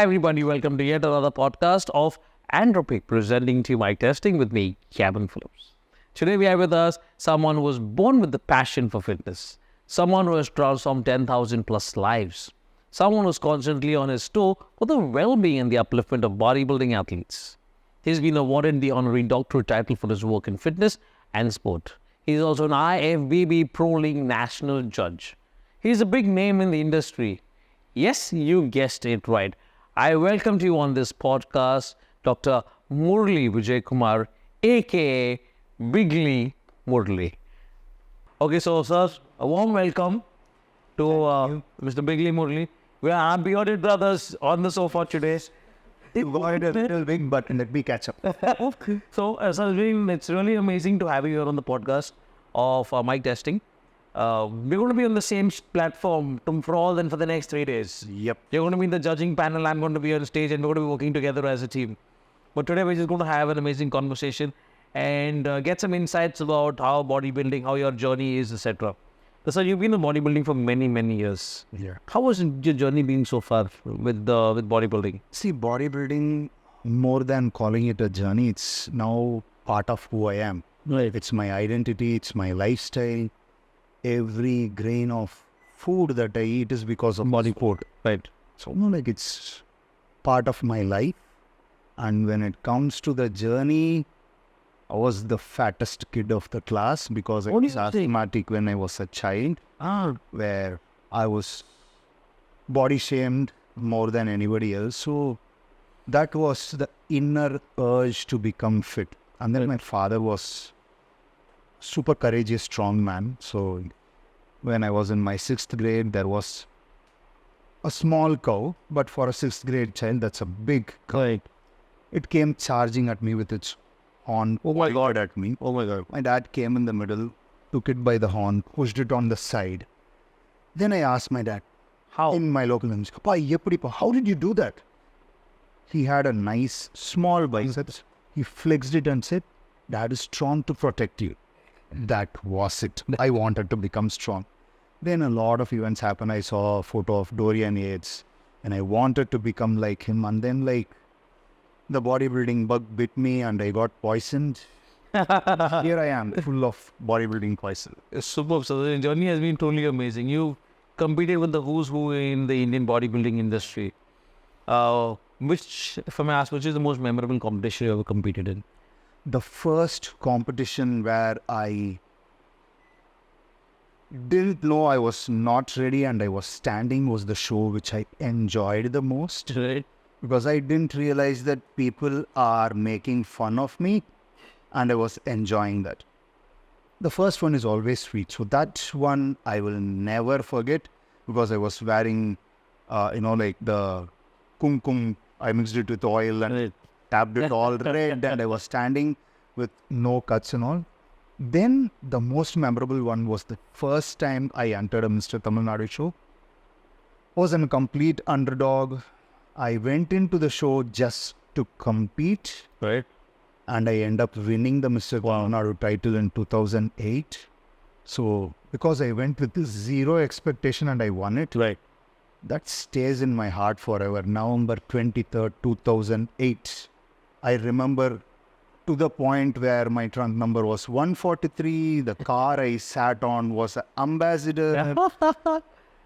Hi everybody, welcome to yet another podcast of Andropique presenting to Mic Testing with me, Gavin Phillips. Today we have with us someone who was born with the passion for fitness, someone who has transformed 10,000 plus lives, someone who's constantly on his toe for the well-being and the upliftment of bodybuilding athletes. He's been awarded the honorary doctorate title for his work in fitness and sport. He's also an IFBB Pro League national judge. He's a big name in the industry. Yes, you guessed it right. I welcome to you on this podcast, Dr. Murali Vijay Kumar, aka Biglee Murali. Okay, so sir, a warm welcome to Mr. Biglee Murali. We are bearded brothers on the sofa today. Avoid a little big, but let me catch up. So, sir, it's really amazing to have you here on the podcast of Mic Testing. We're going to be on the same platform for the next 3 days. Yep. You're going to be in the judging panel. I'm going to be on stage, and we're going to be working together as a team. But today we're just going to have an amazing conversation and get some insights about how bodybuilding, how your journey is, etc. So, you've been in bodybuilding for many, many years. Yeah. How has your journey been so far with bodybuilding? See, bodybuilding, more than calling it a journey, it's now part of who I am. Right. It's my identity, it's my lifestyle. Every grain of food that I eat is because of Body food. Right. So, it's part of my life. And when it comes to the journey, I was the fattest kid of the class because I What do was you think? asthmatic when I was a child, where I was body shamed more than anybody else. So that was the inner urge to become fit. And then my father was super courageous, strong man. So when I was in my 6th grade, there was a small cow, but for a 6th grade child, that's a big cow. Right. It came charging at me with its horn. Oh my God. At me. Oh my God. My dad came in the middle, took it by the horn, pushed it on the side. Then I asked my dad, How? in my local language, "Papa, how did you do that?" He had a nice small biceps. He flexed it and said, "Dad is strong to protect you." That was it. I wanted to become strong. Then a lot of events happened. I saw a photo of Dorian Yates and I wanted to become like him. And then the bodybuilding bug bit me and I got poisoned. Here I am, full of bodybuilding poison. Superb. So the journey has been totally amazing. You competed with the who's who in the Indian bodybuilding industry. If I may ask, which is the most memorable competition you ever competed in? The first competition where I didn't know I was not ready and I was standing was the show which I enjoyed the most. Right. Because I didn't realize that people are making fun of me and I was enjoying that. The first one is always sweet. So that one I will never forget because I was wearing, the kumkum. I mixed it with oil and tapped it all red and I was standing with no cuts and all. Then the most memorable one was the first time I entered a Mr. Tamil Nadu show. I was a complete underdog. I went into the show just to compete. Right. And I end up winning the Mr. Tamil Nadu title in 2008. So, because I went with zero expectation and I won it, Right. that stays in my heart forever. November 23rd, 2008. I remember to the point where my trunk number was 143. The car I sat on was an Ambassador.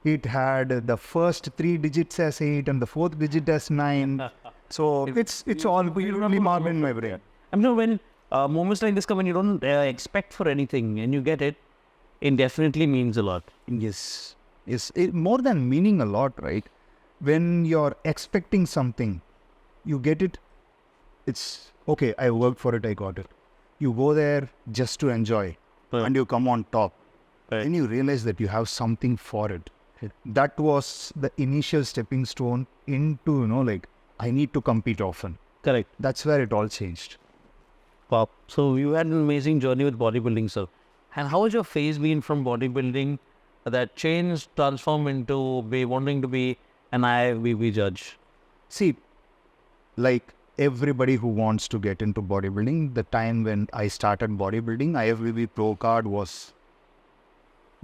It had the first 3 digits as 8 and the 4th digit as 9. So it's all really marked in my brain. I mean, when moments like this come and you don't expect for anything and you get it, it definitely means a lot. Yes. More than meaning a lot, right? When you're expecting something, you get it. It's okay. I worked for it. I got it. You go there just to enjoy, and you come on top. Right. And you realize that you have something for it. That was the initial stepping stone into, I need to compete often. Correct. That's where it all changed. Wow. So you had an amazing journey with bodybuilding, sir. And how has your phase been from bodybuilding that changed, transformed into wanting to be an IFBB judge? See, like everybody who wants to get into bodybuilding, the time when I started bodybuilding, IFBB Pro card was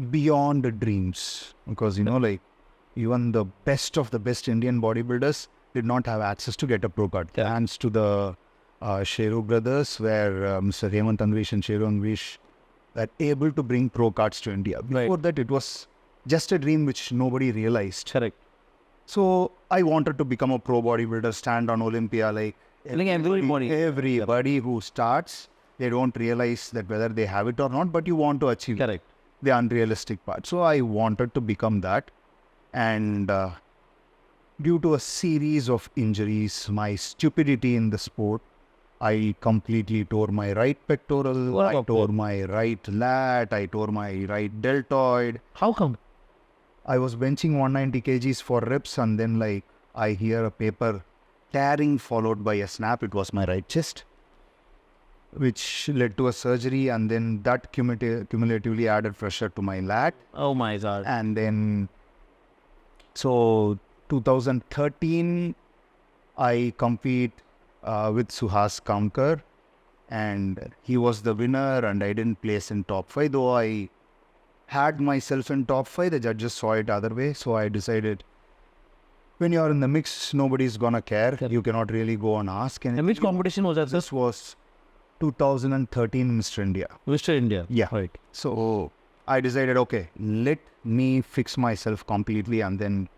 beyond dreams. Because, even the best of the best Indian bodybuilders did not have access to get a pro card. Yeah. Thanks to the Sheru brothers, where Mr. Hemant Anvish and Sheru Anvish were able to bring pro cards to India. Before that, it was just a dream which nobody realized. Correct. So I wanted to become a pro bodybuilder, stand on Olympia. Like everybody who starts, they don't realize that whether they have it or not, but you want to achieve Correct. the unrealistic part. So I wanted to become that. And due to a series of injuries, my stupidity in the sport, I completely tore my right pectoral, I tore my right lat, I tore my right deltoid. How come? I was benching 190 kgs for reps, and then like I hear a paper tearing followed by a snap. It was my right chest, which led to a surgery, and then that cumulatively added pressure to my lat. Oh my God. And then, so 2013, I compete with Suhas Kamkar, and he was the winner, and I didn't place in top 5, though I had myself in top 5. The judges saw it other way, so I decided when you're in the mix, nobody's gonna care. You cannot really go and ask. And which competition was that? This was 2013 Mr. India. Mr. India. Yeah. Right. So I decided, okay, let me fix myself completely and then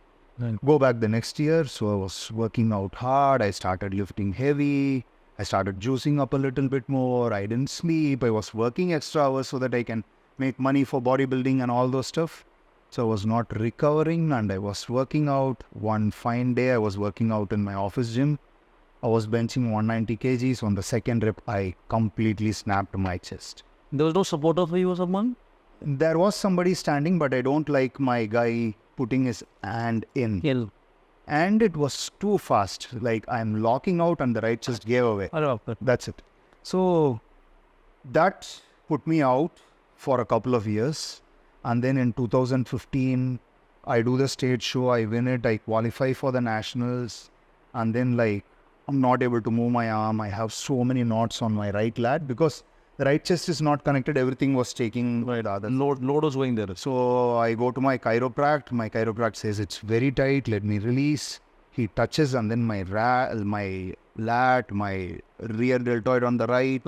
go back the next year. So I was working out hard. I started lifting heavy. I started juicing up a little bit more. I didn't sleep. I was working extra hours so that I can make money for bodybuilding and all those stuff. So I was not recovering, and I was working out. One fine day, I was working out in my office gym. I was benching 190 kgs. On the second rep, I completely snapped my chest. There was no supporter for you or someone? There was somebody standing, but I don't like my guy putting his hand in. Yeah. And it was too fast. Like I'm locking out and the right chest gave away. That's it. So that put me out for a couple of years. And then in 2015, I do the stage show, I win it, I qualify for the nationals. And then like, I'm not able to move my arm. I have so many knots on my right lat because the right chest is not connected. Everything was taking the other. Load was going there. So I go to my chiropractor. My chiropractor says it's very tight. Let me release. He touches, and then my lat, my rear deltoid on the right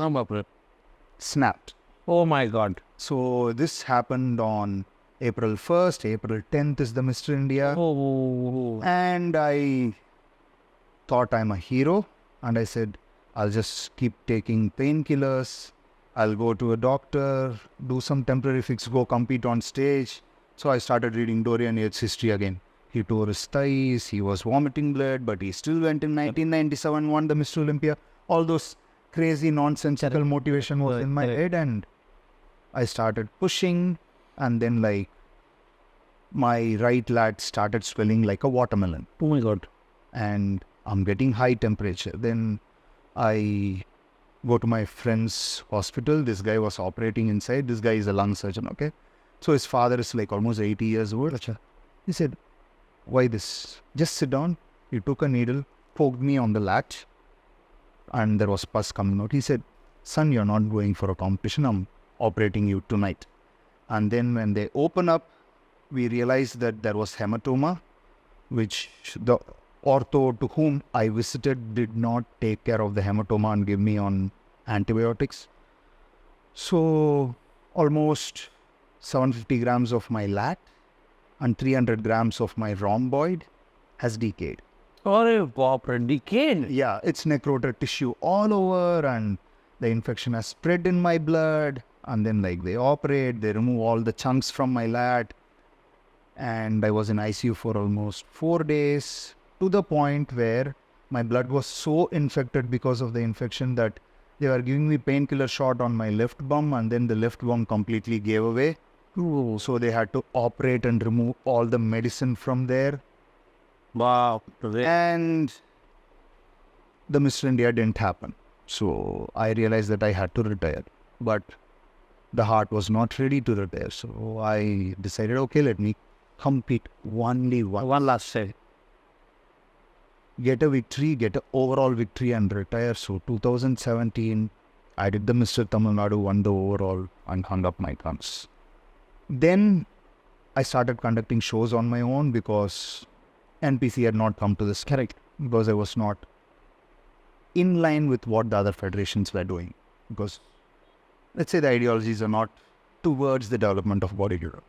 snapped. Oh my God. So this happened on April 1st. April 10th is the Mr. India. Oh. And I thought I'm a hero. And I said, I'll just keep taking painkillers. I'll go to a doctor, do some temporary fix, go compete on stage. So I started reading Dorian Yates' history again. He tore his thighs, he was vomiting blood, but he still went in 1997, won the Mr. Olympia. All those crazy nonsensical motivation was in my head, and I started pushing, and then like my right lat started swelling like a watermelon. Oh my God. And I'm getting high temperature. Then I go to my friend's hospital. This guy was operating inside. This guy is a lung surgeon, okay? So his father is like almost 80 years old. He said, why this? Just sit down. He took a needle, poked me on the latch, and there was pus coming out. He said, son, you're not going for a competition. I'm operating you tonight. And then when they open up, we realized that there was hematoma, which the ortho to whom I visited did not take care of the hematoma and give me on antibiotics. So almost 750 grams of my lat and 300 grams of my rhomboid has decayed. Oh, decayed. Yeah, it's necrotic tissue all over, and the infection has spread in my blood. And then like they operate, they remove all the chunks from my lat. And I was in ICU for almost 4 days, to the point where my blood was so infected because of the infection that they were giving me painkiller shot on my left bum, and then the left bum completely gave away. Ooh. So they had to operate and remove all the medicine from there. Wow. And the Mr. India didn't happen. So I realized that I had to retire. But the heart was not ready to retire. So I decided, okay, let me compete only once. One last say. Get a victory, get an overall victory and retire. So 2017, I did the Mr. Tamil Nadu, won the overall and hung up my guns. Then I started conducting shows on my own because NPC had not come to this. Correct. because I was not in line with what the other federations were doing. Because, let's say, the ideologies are not towards the development of bodybuilder.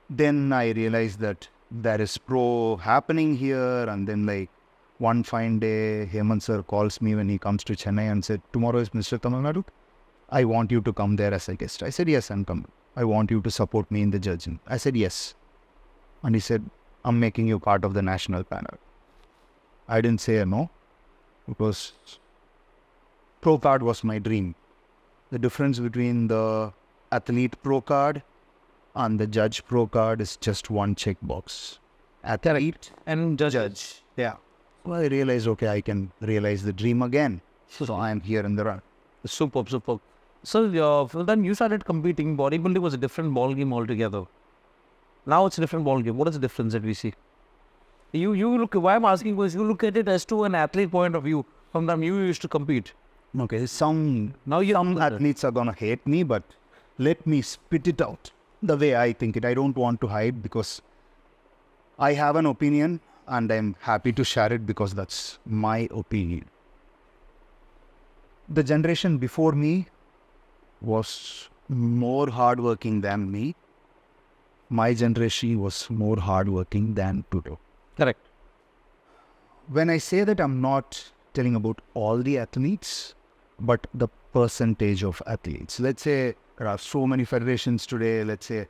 Then I realized that there is pro happening here, and then like one fine day, Hemant sir calls me when he comes to Chennai and said, tomorrow is Mr. Tamil Nadu. I want you to come there as a guest. I said, yes, I'm coming. I want you to support me in the judging. I said, yes. And he said, I'm making you part of the national panel. I didn't say a no, because pro card was my dream. The difference between the athlete pro card and the judge pro card is just one checkbox. Athlete And judge. Yeah. So I realized, okay, I can realize the dream again. So I am here in the run. Superb. So then you started competing. Bodybuilding was a different ball game altogether. Now it's a different ball game. What is the difference that we see? You look. Why I'm asking was you look at it as to an athlete point of view. From the time you used to compete. Okay, some Now you athletes are gonna hate me, but let me spit it out the way I think it. I don't want to hide because I have an opinion and I'm happy to share it because that's my opinion. The generation before me was more hardworking than me. My generation was more hardworking than today. correct. When I say that, I'm not telling about all the athletes, but the percentage of athletes. Let's say there are so many federations today. Let's say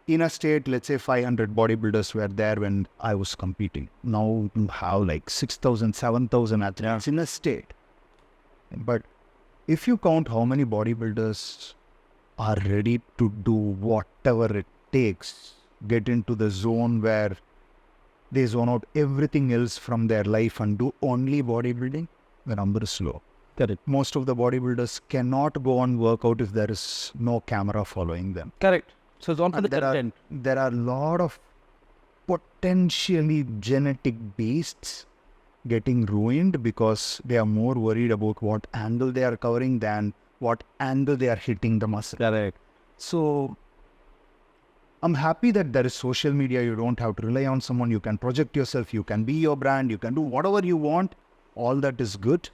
in a state, let's say 500 bodybuilders were there when I was competing. Now you have like 6,000, 7,000 athletes in a state. But if you count how many bodybuilders are ready to do whatever it takes, get into the zone where they zone out everything else from their life and do only bodybuilding, the number is low. Correct. Most of the bodybuilders cannot go on workout if there is no camera following them. Correct. So it's on to And the there content. are a lot of potentially genetic beasts getting ruined because they are more worried about what angle they are covering than what angle they are hitting the muscle. Correct. So I'm happy that there is social media. You don't have to rely on someone. You can project yourself. You can be your brand. You can do whatever you want. All that is good.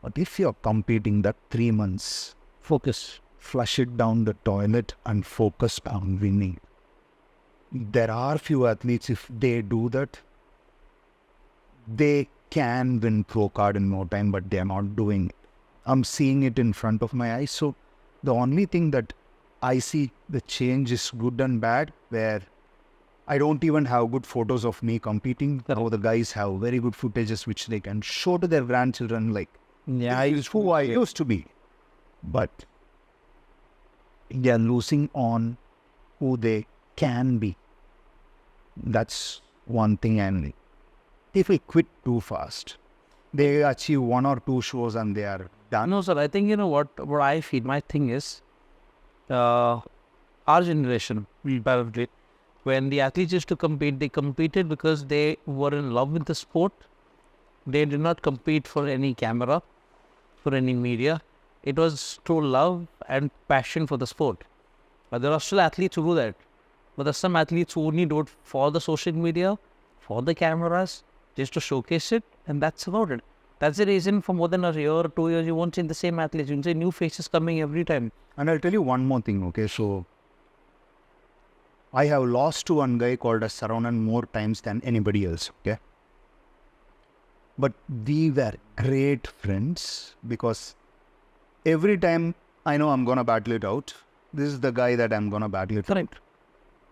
But if you're competing that 3 months, Focus. flush it down the toilet and focus on winning. There are few athletes, if they do that, they can win pro card in no time, but they are not doing it. I'm seeing it in front of my eyes. So the only thing that I see the change is good and bad, where I don't even have good photos of me competing. Now the guys have very good footages which they can show to their grandchildren, like, Yeah, this is who I used to be. But they are losing on who they can be. That's one thing. And if we quit too fast, they achieve 1 or 2 shows and they are done. No, sir. I think you know what I feel. My thing is, our generation, probably, when the athletes used to compete, they competed because they were in love with the sport. They did not compete for any camera, for any media. It was true love and passion for the sport. But there are still athletes who do that. But there are some athletes who only do it for the social media, for the cameras, just to showcase it, and that's about it. That's the reason for more than a year or 2 years, you won't see the same athletes. You'll see new faces coming every time. And I'll tell you one more thing, okay? So I have lost to one guy called as Saravanan more times than anybody else, okay? But we were great friends because every time I know I'm going to battle it out, this is the guy that I'm going to battle it Correct. out.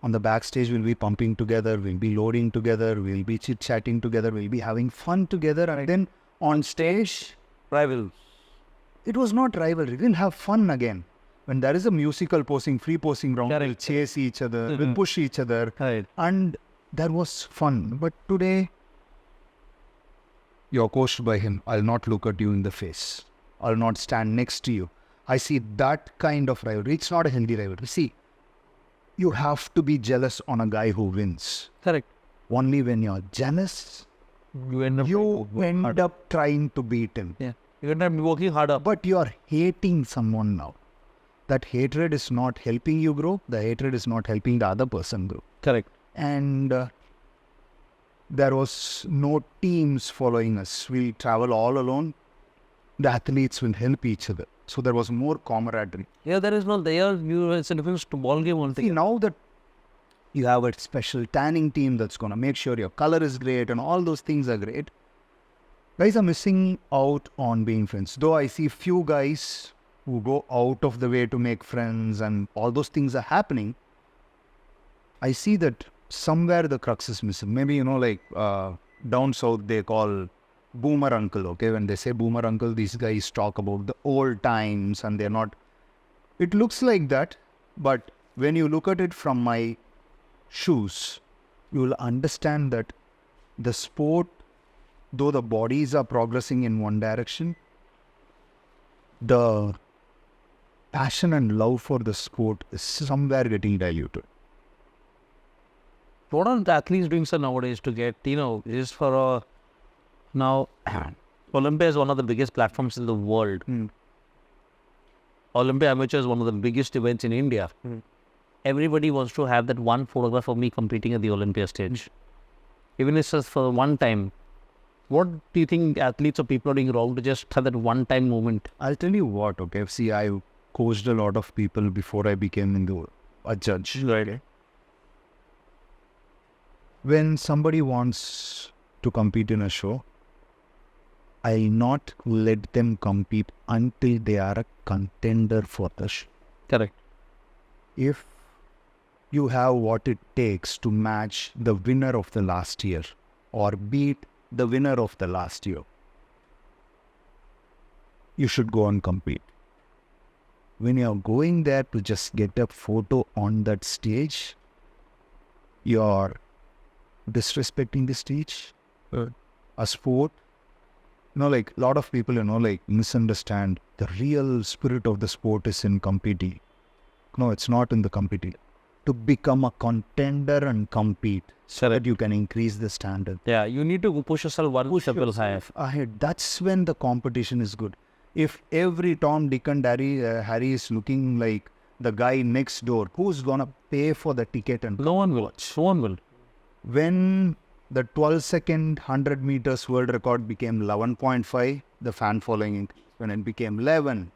On the backstage, we'll be pumping together, we'll be loading together, we'll be chit-chatting together, we'll be having fun together. And then on stage, Rivals. it was not rivalry. We'll have fun again. When there is a musical posing, free posing round, we'll Correct. chase each other, we'll push each other. Right. And there was fun. But today, you're coached by him. I'll not look at you in the face. I'll not stand next to you. I see that kind of rivalry. It's not a healthy rivalry. See, you have to be jealous on a guy who wins. Correct. Only when you're jealous, You end up you end up trying to beat him. Yeah. You end up working harder. But you're hating someone now. That hatred is not helping you grow. The hatred is not helping the other person grow. Correct. And there was no teams following us. We travel all alone. The athletes will help each other. So there was more camaraderie. Yeah, there is no there. It's a different ball game. One See, thing. now that you have a special tanning team that's going to make sure your color is great and all those things are great, guys are missing out on being friends. Though I see few guys who go out of the way to make friends and all those things are happening, I see that somewhere the crux is missing. Maybe, like down south they call boomer uncle, okay? When they say boomer uncle, these guys talk about the old times and they're not... It looks like that, but when you look at it from my shoes, you will understand that the sport, though the bodies are progressing in one direction, the passion and love for the sport is somewhere getting diluted. What are the athletes doing, sir, nowadays to get, just for a... Now, Olympia is one of the biggest platforms in the world. Olympia Amateur is one of the biggest events in India. Everybody wants to have that one photograph of me competing at the Olympia stage. Even if it's just for one time. What do you think athletes or people are doing wrong to just have that one-time moment? I'll tell you what, okay? See, I coached a lot of people before I became a judge. Right. When somebody wants to compete in a show, I not let them compete until they are a contender for the show. Correct. If you have what it takes to match the winner of the last year or beat the winner of the last year, you should go and compete. When you're going there to just get a photo on that stage, you're disrespecting the stage, a sport. Like a lot of people, misunderstand the real spirit of the sport is in competing. No, it's not in the competing. To become a contender and compete so that you can increase the standard. Yeah, you need to push yourself one step higher. Ahead. That's when the competition is good. If every Tom, Dick and Harry is looking like the guy next door, who's going to pay for the ticket and No one will watch. No one will. When the 12-second 100 meters world record became 11.5, the fan following increased. When it became 11,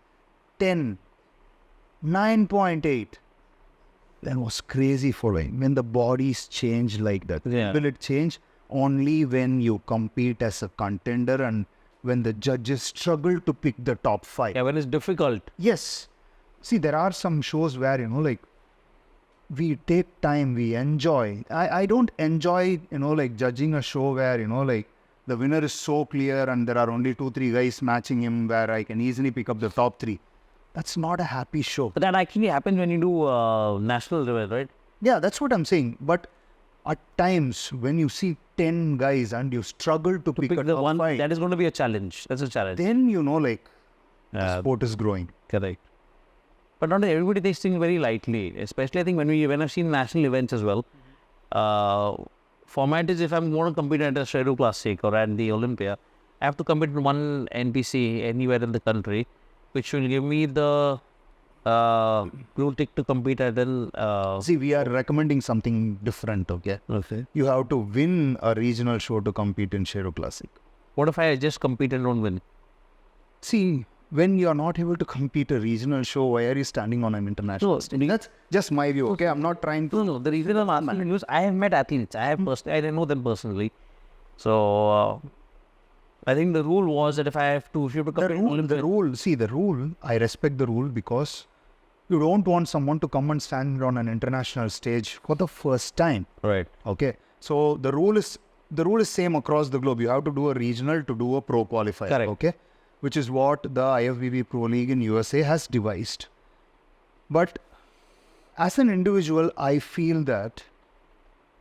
10, 9.8, then was crazy following. When the bodies change like that, will it change? Only when you compete as a contender and when the judges struggle to pick the top 5. Yeah, when it's difficult. Yes. See, there are some shows where, we take time, we enjoy. I don't enjoy, judging a show where, the winner is so clear and there are only 2-3 guys matching him where I can easily pick up the top 3. That's not a happy show. But that actually happens when you do national level, right? Yeah, that's what I'm saying. But at times, when you see 10 guys and you struggle to pick a the top one, 5, that is going to be a challenge. That's a challenge. then the sport is growing. Correct. But not everybody takes things very lightly. Especially, I think, when I've seen national events as well. Format is, if I'm going to compete at a Shredo Classic or at the Olympia, I have to compete in one NPC anywhere in the country, which will give me the blue tick to compete at the... See, we are recommending something different, okay? Okay. You have to win a regional show to compete in Shredo Classic. What if I just compete and don't win? See, when you are not able to compete a regional show, why are you standing on an international stage? That's just my view, okay? I'm not trying to... No, the reason I'm asking is I have met athletes. I know them personally. So, I think the rule was that if you have to compete in Olympics... The rule, I respect the rule because you don't want someone to come and stand on an international stage for the first time. Right. Okay. So, the rule is same across the globe. You have to do a regional to do a pro qualifier. Correct. Okay. Which is what the IFBB Pro League in USA has devised. But as an individual, I feel that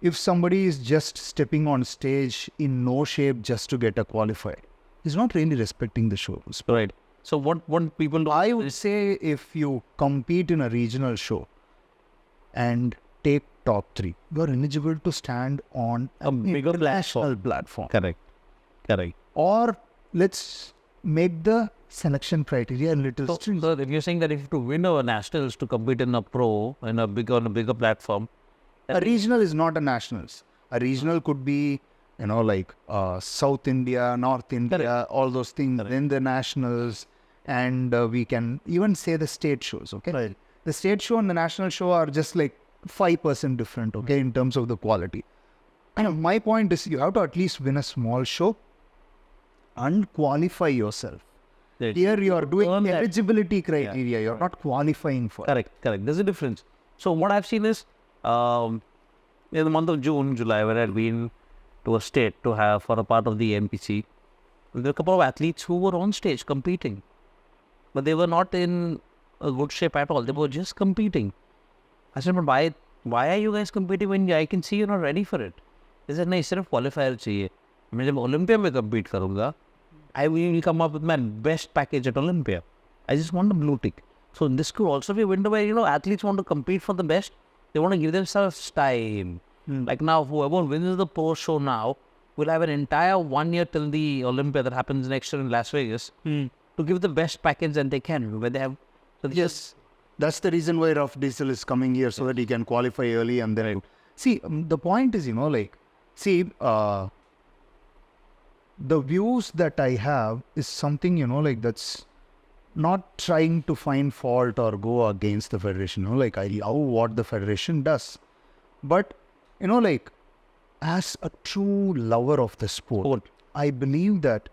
if somebody is just stepping on stage in no shape just to get a qualifier, he's not really respecting the show. Right. So what people do? I would say if you compete in a regional show and take top 3, you are eligible to stand on a bigger international platform. Correct. Or let's make the selection criteria a little strict. So if you're saying that if you have to win our nationals to compete in a pro on a bigger platform, a regional is not a nationals. A regional could be like South India, North India, all those things, then the nationals, and we can even say the state shows, okay? Right. The state show and the national show are just like 5% different, okay, in terms of the quality. And my point is, you have to at least win a small show and qualify yourself. Right. Here you are doing Earn that. eligibility criteria. You're not qualifying for it. Correct. There's a difference. So what I've seen is, in the month of June, July, when I'd been to a state to have for a part of the MPC, there were a couple of athletes who were on stage competing, but they were not in a good shape at all. They were just competing. I said, but why are you guys competing when I can see you're not ready for it? They said, नहीं सिर्फ qualifier चाहिए. मैं जब Olympia में compete करूँगा, I will come up with my best package at Olympia. I just want a blue tick. So this could also be a window where, athletes want to compete for the best. They want to give themselves time. Like now, whoever wins the pro show now will have an entire 1 year till the Olympia that happens next year in Las Vegas to give the best package that they can. Where they have, so Yes, that's the reason why Rough Diesel is coming here, so that he can qualify early and then. Right. See, the point is, the views that I have is something, that's not trying to find fault or go against the federation. I love what the federation does. But, as a true lover of the sport, I believe that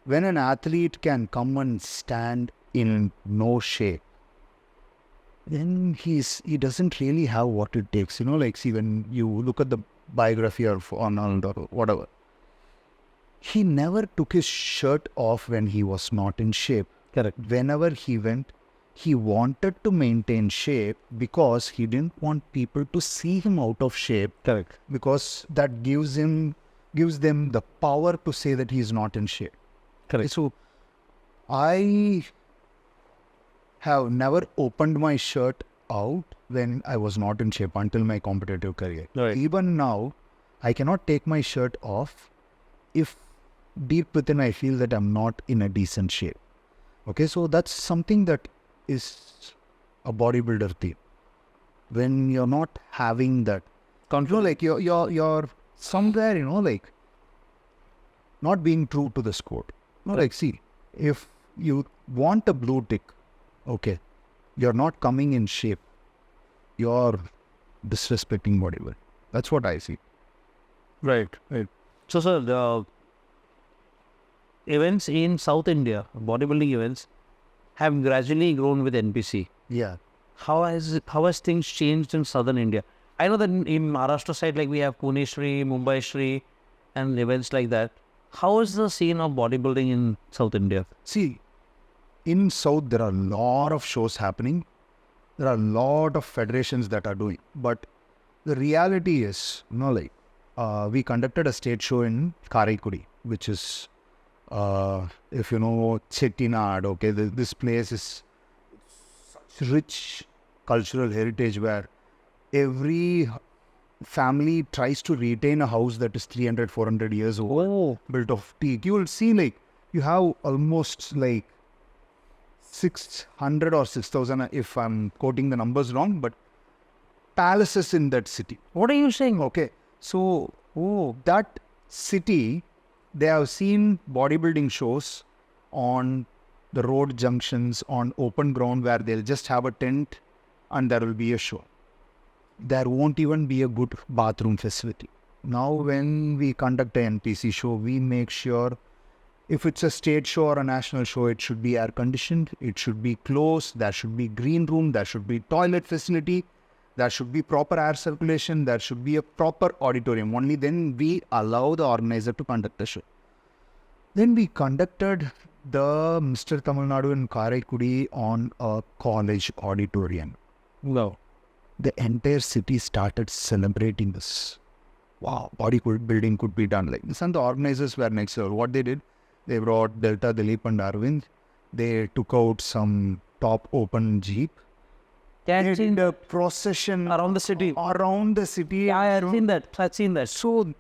when an athlete can come and stand in no shape, then he doesn't really have what it takes. See, when you look at the biography of Arnold or whatever, he never took his shirt off when he was not in shape. correct. Whenever he went, he wanted to maintain shape because he didn't want people to see him out of shape, Correct. because that gives them the power to say that he is not in shape. Correct. So I have never opened my shirt out when I was not in shape until my competitive career. Right. Even now, I cannot take my shirt off if deep within I feel that I'm not in a decent shape. Okay, so that's something that is a bodybuilder thing. When you're not having that, you're somewhere, not being true to the sport. See, if you want a blue tick, okay, you're not coming in shape, you're disrespecting bodybuilding. That's what I see. Right. So, sir, the events in South India, bodybuilding events, have gradually grown with NPC. Yeah. How has things changed in Southern India? I know that in Maharashtra side, like we have Pune Shri, Mumbai Shri, and events like that. How is the scene of bodybuilding in South India? See, in South, there are a lot of shows happening. There are a lot of federations that are doing. But the reality is, we conducted a state show in Karaikudi, which is, if you know Chettinad, okay, this place is such rich cultural heritage where every family tries to retain a house that is 300, 400 years old, built of teak. You will see, you have almost 600 or 6,000, if I'm quoting the numbers wrong, but palaces in that city. What are you saying? Okay, so that city, they have seen bodybuilding shows on the road junctions, on open ground where they'll just have a tent and there will be a show. There won't even be a good bathroom facility. Now, when we conduct an NPC show, we make sure if it's a state show or a national show, it should be air conditioned, it should be closed, there should be green room, there should be toilet facility, there should be proper air circulation, there should be a proper auditorium. Only then we allow the organizer to conduct the show. Then we conducted the Mr. Tamil Nadu in Karaikudi on a college auditorium. No. The entire city started celebrating this. Wow, bodybuilding could be done like this. And the organizers were next level. What they did, they brought Delta, Dilip and Arvind. They took out some top open jeep. I've seen the procession around the city. Yeah, I've seen that. So,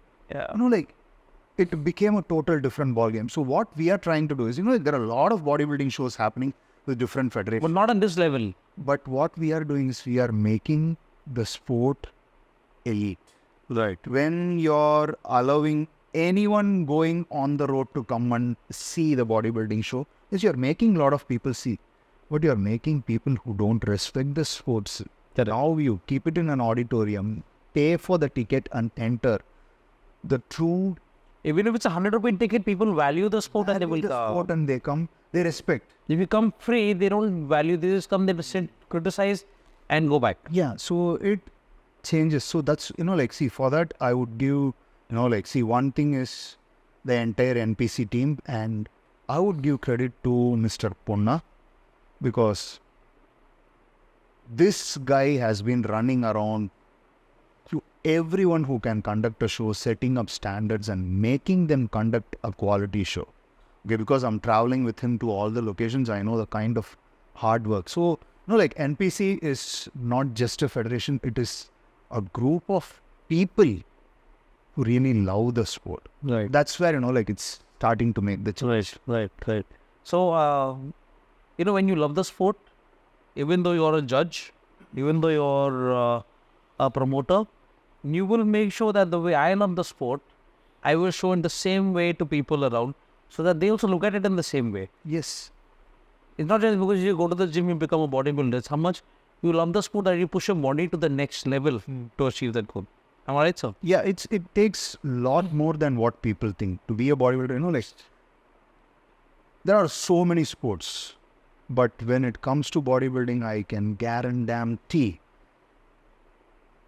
it became a total different ballgame. So what we are trying to do is, there are a lot of bodybuilding shows happening with different federations. But not on this level. But what we are doing is we are making the sport elite. Right. When you're allowing anyone going on the road to come and see the bodybuilding show is you're making a lot of people see, but you're making people who don't respect the sports. Correct. Now you keep it in an auditorium, pay for the ticket and enter. The true Even if it's ₹100 ticket, people value the sport and they will the sport and they come, they respect. If you come free, they don't value. They just come, they sit, criticize, and go back. Yeah, so it changes. So that's, see, for that, I would give, one thing is the entire NPC team, and I would give credit to Mr. Ponna, because this guy has been running around to everyone who can conduct a show, setting up standards and making them conduct a quality show. Okay, because I'm traveling with him to all the locations, I know the kind of hard work. So, NPC is not just a federation, it is a group of people who really love the sport. Right. That's where, it's starting to make the change. Right. So, when you love the sport, even though you're a judge, even though you're a promoter, you will make sure that the way I love the sport, I will show in the same way to people around, so that they also look at it in the same way. Yes. It's not just because you go to the gym, you become a bodybuilder. It's how much you love the sport that you push your body to the next level to achieve that goal. Am I right, sir? Yeah, it takes a lot more than what people think to be a bodybuilder. There are so many sports, but when it comes to bodybuilding, I can guarantee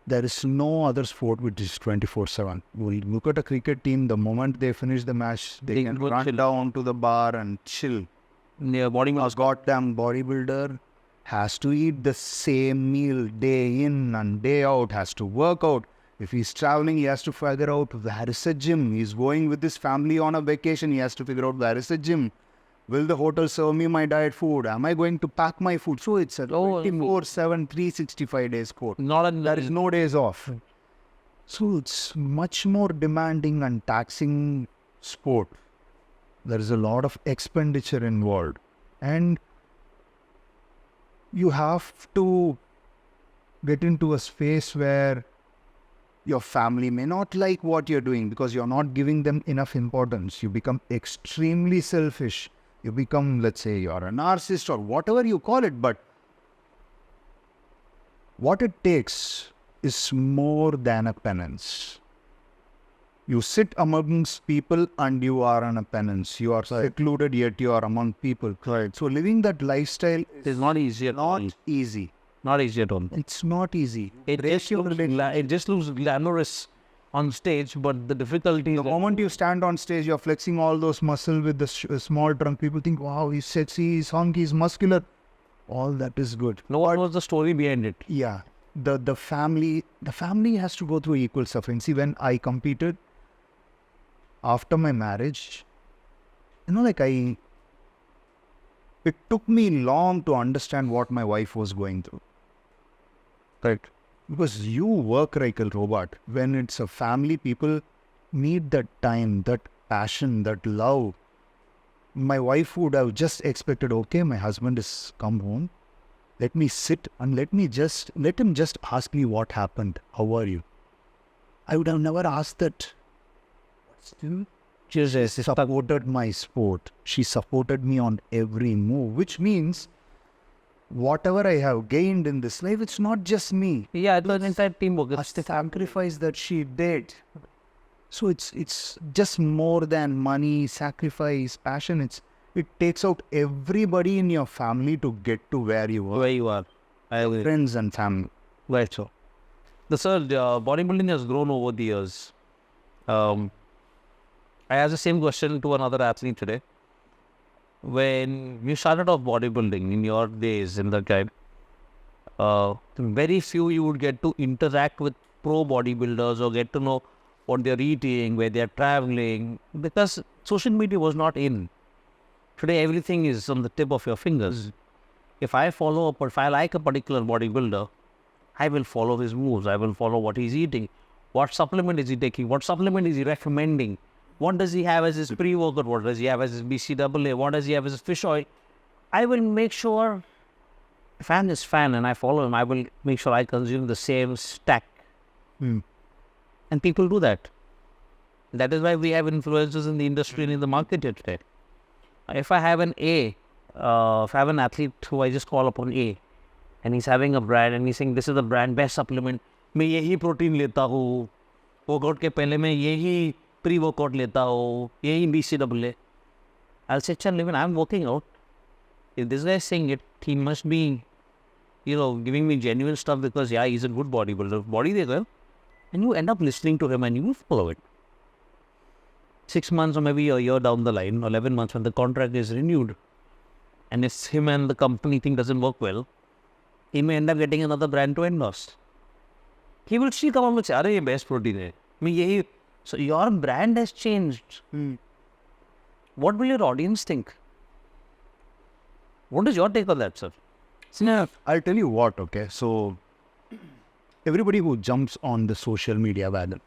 there is no other sport which is 24/7. We look at a cricket team, the moment they finish the match, they can go run chill down to the bar and chill. Yeah, A goddamn bodybuilder has to eat the same meal day in and day out, has to work out. If he's traveling, he has to figure out where is a gym. He's going with his family on a vacation, he has to figure out where is a gym. Will the hotel serve me my diet food? Am I going to pack my food? So it's a 24/7, 365 days sport. There is no days off. So it's much more demanding and taxing sport. There is a lot of expenditure involved. And you have to get into a space where your family may not like what you're doing because you're not giving them enough importance. You become extremely selfish. You become, let's say, you're a narcissist or whatever you call it. But what it takes is more than a penance. You sit amongst people and you are on a penance. You are secluded, yet you are among people. Right. So living that lifestyle is not easy at all. not easy. Not easy at all. It's not easy. It just looks glamorous on stage, but the difficulty The moment you stand on stage, you're flexing all those muscles with the small trunk. People think, wow, he's sexy, he's hunky, he's muscular. All that is good. No, what was the story behind it? Yeah. The family has to go through equal suffering. See, when I competed, after my marriage, it took me long to understand what my wife was going through. Right. Because you work like a robot. When it's a family, people need that time, that passion, that love. My wife would have just expected, okay, my husband has come home. Let me sit and let him just ask me what happened. How are you? I would have never asked that. She supported my sport. She supported me on every move, which means whatever I have gained in this life, it's not just me. Yeah, it was entire teamwork. It's the sacrifice that she did. So it's just more than money, sacrifice, passion. It takes out everybody in your family to get to where you are. Where you are. I agree. Friends and family. Right, so. Bodybuilding has grown over the years. I asked the same question to another athlete today. When you started off bodybuilding in your days in the time, very few you would get to interact with pro bodybuilders or get to know what they're eating, where they're traveling, because social media was not in. Today, everything is on the tip of your fingers. If I like a particular bodybuilder, I will follow his moves. I will follow what he's eating. What supplement is he taking? What supplement is he recommending? What does he have as his pre-workout? What does he have as his BCAA? What does he have as his fish oil? I will make sure, if I'm his fan and I follow him, I will make sure I consume the same stack. And people do that. That is why we have influencers in the industry and in the market today. If I have if I have an athlete who I just call upon A, and he's having a brand and he's saying this is the brand best supplement, मैं यही protein लेता हूँ, workout के पहले मैं यही pre-workout लेता हूँ, यही BCAA. I'll say, chal, even I'm working out. If this guy is saying it, he must be, giving me genuine stuff because, yeah, he's a good bodybuilder. Body dekho, and you end up listening to him and you follow it. 6 months or maybe a year down the line, or 11 months when the contract is renewed, and if him and the company thing doesn't work well, he may end up getting another brand to endorse. He will still come up and say, "Arey, ye best protein hai." So your brand has changed. What will your audience think? What is your take on that, sir? Yeah, I'll tell you what, okay? So, everybody who jumps on the social media wagon,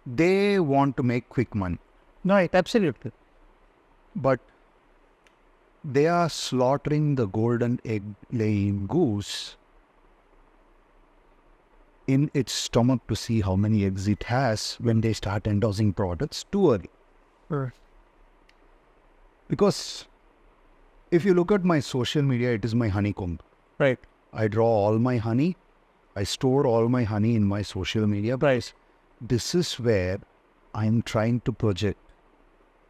they want to make quick money. Right, absolutely. But they are slaughtering the golden egg-laying goose in its stomach to see how many eggs it has when they start endorsing products too early. Because if you look at my social media, it is my honeycomb. Right. I draw all my honey. I store all my honey in my social media. Right. This is where I'm trying to project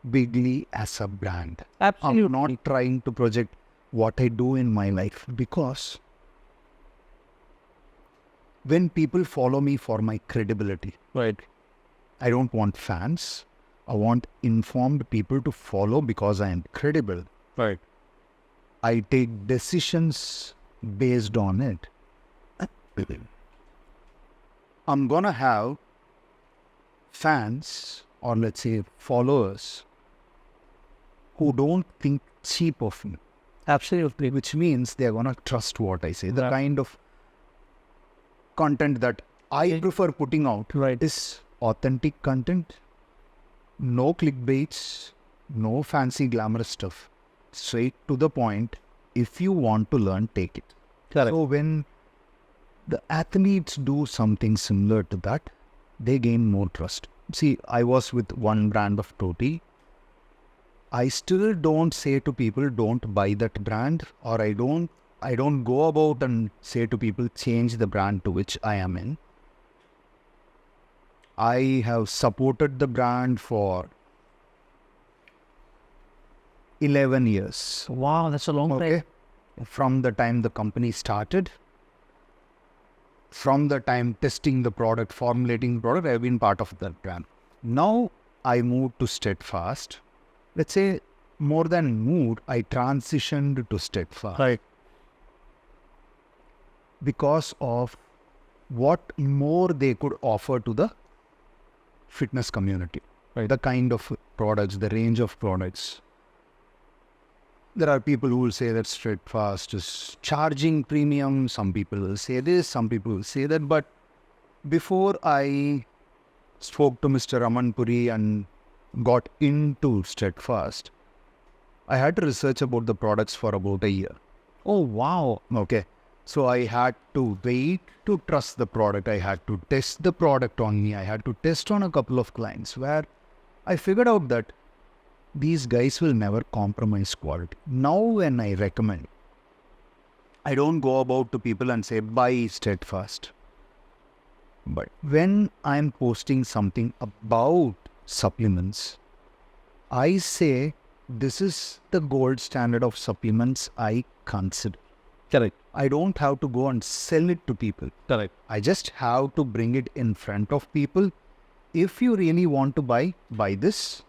Biglee as a brand. Absolutely. I'm not trying to project what I do in my life, because when people follow me for my credibility, Right. I don't want fans. I want informed people to follow because I am credible. Right. I take decisions based on it. I'm gonna have fans, or let's say followers, who don't think cheap of me, Absolutely. which means they're gonna trust what I say. The Yeah. kind of content that I prefer putting out Right. is authentic content, no clickbaits, no fancy glamorous stuff. Straight to the point. If you want to learn, take it. Correct. So when the athletes do something similar to that, they gain more trust. See, I was with one brand of toti. I still don't say to people, don't buy that brand, or I don't go about and say to people, change the brand to which I am in. I have supported the brand for 11 years. Wow, that's a long time. Okay. From the time the company started, from the time testing the product, formulating the product, I've been part of that brand. Now I moved to Steadfast. Let's say more than moved, I transitioned to Steadfast. Right. Because of what more they could offer to the fitness community. Right. The kind of products, the range of products. There are people who will say that Steadfast is charging premium. Some people will say this, some people will say that. But before I spoke to Mr. Raman Puri and got into Steadfast, I had to research about the products for about a year. Oh, wow. Okay. So I had to wait to trust the product. I had to test the product on me. I had to test on a couple of clients where I figured out that these guys will never compromise quality. Now when I recommend, I don't go about to people and say, buy Steadfast. But when I'm posting something about supplements, I say, this is the gold standard of supplements I consider. Correct. I don't have to go and sell it to people. Correct. I just have to bring it in front of people. If you really want to buy this.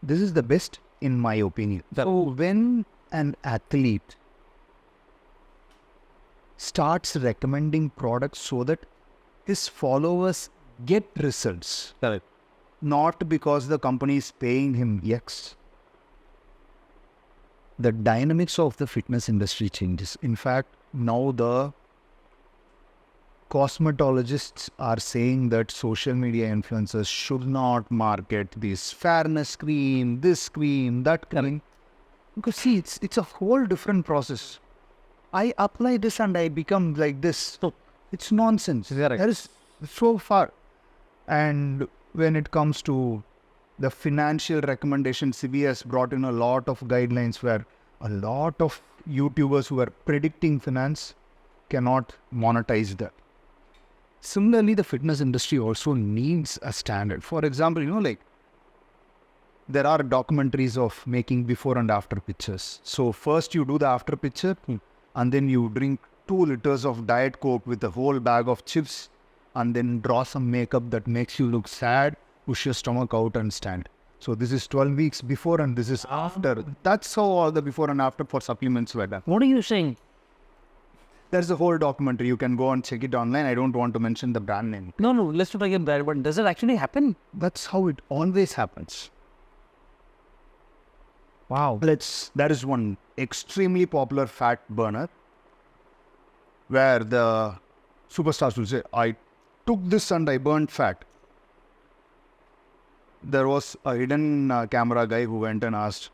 This is the best in my opinion. So when an athlete starts recommending products so that his followers get results, Correct. not because the company is paying him X, the dynamics of the fitness industry changes. In fact, now the cosmetologists are saying that social media influencers should not market this fairness cream, this cream, that cream. Because see, it's a whole different process. I apply this and I become like this. So it's nonsense. Correct. That is so far. And when it comes to the financial recommendations, CB has brought in a lot of guidelines where a lot of YouTubers who are predicting finance cannot monetize that. Similarly, the fitness industry also needs a standard. For example, like there are documentaries of making before and after pictures. So first you do the after picture and then you drink 2 liters of Diet Coke with a whole bag of chips and then draw some makeup that makes you look sad, push your stomach out and stand. So this is 12 weeks before and this is after. That's how all the before and after for supplements were done. What are you saying? There's a whole documentary. You can go and check it online. I don't want to mention the brand name. No, let's not get that. But does it actually happen? That's how it always happens. Wow. That is one extremely popular fat burner where the superstars will say, I took this and I burned fat. There was a hidden camera guy who went and asked,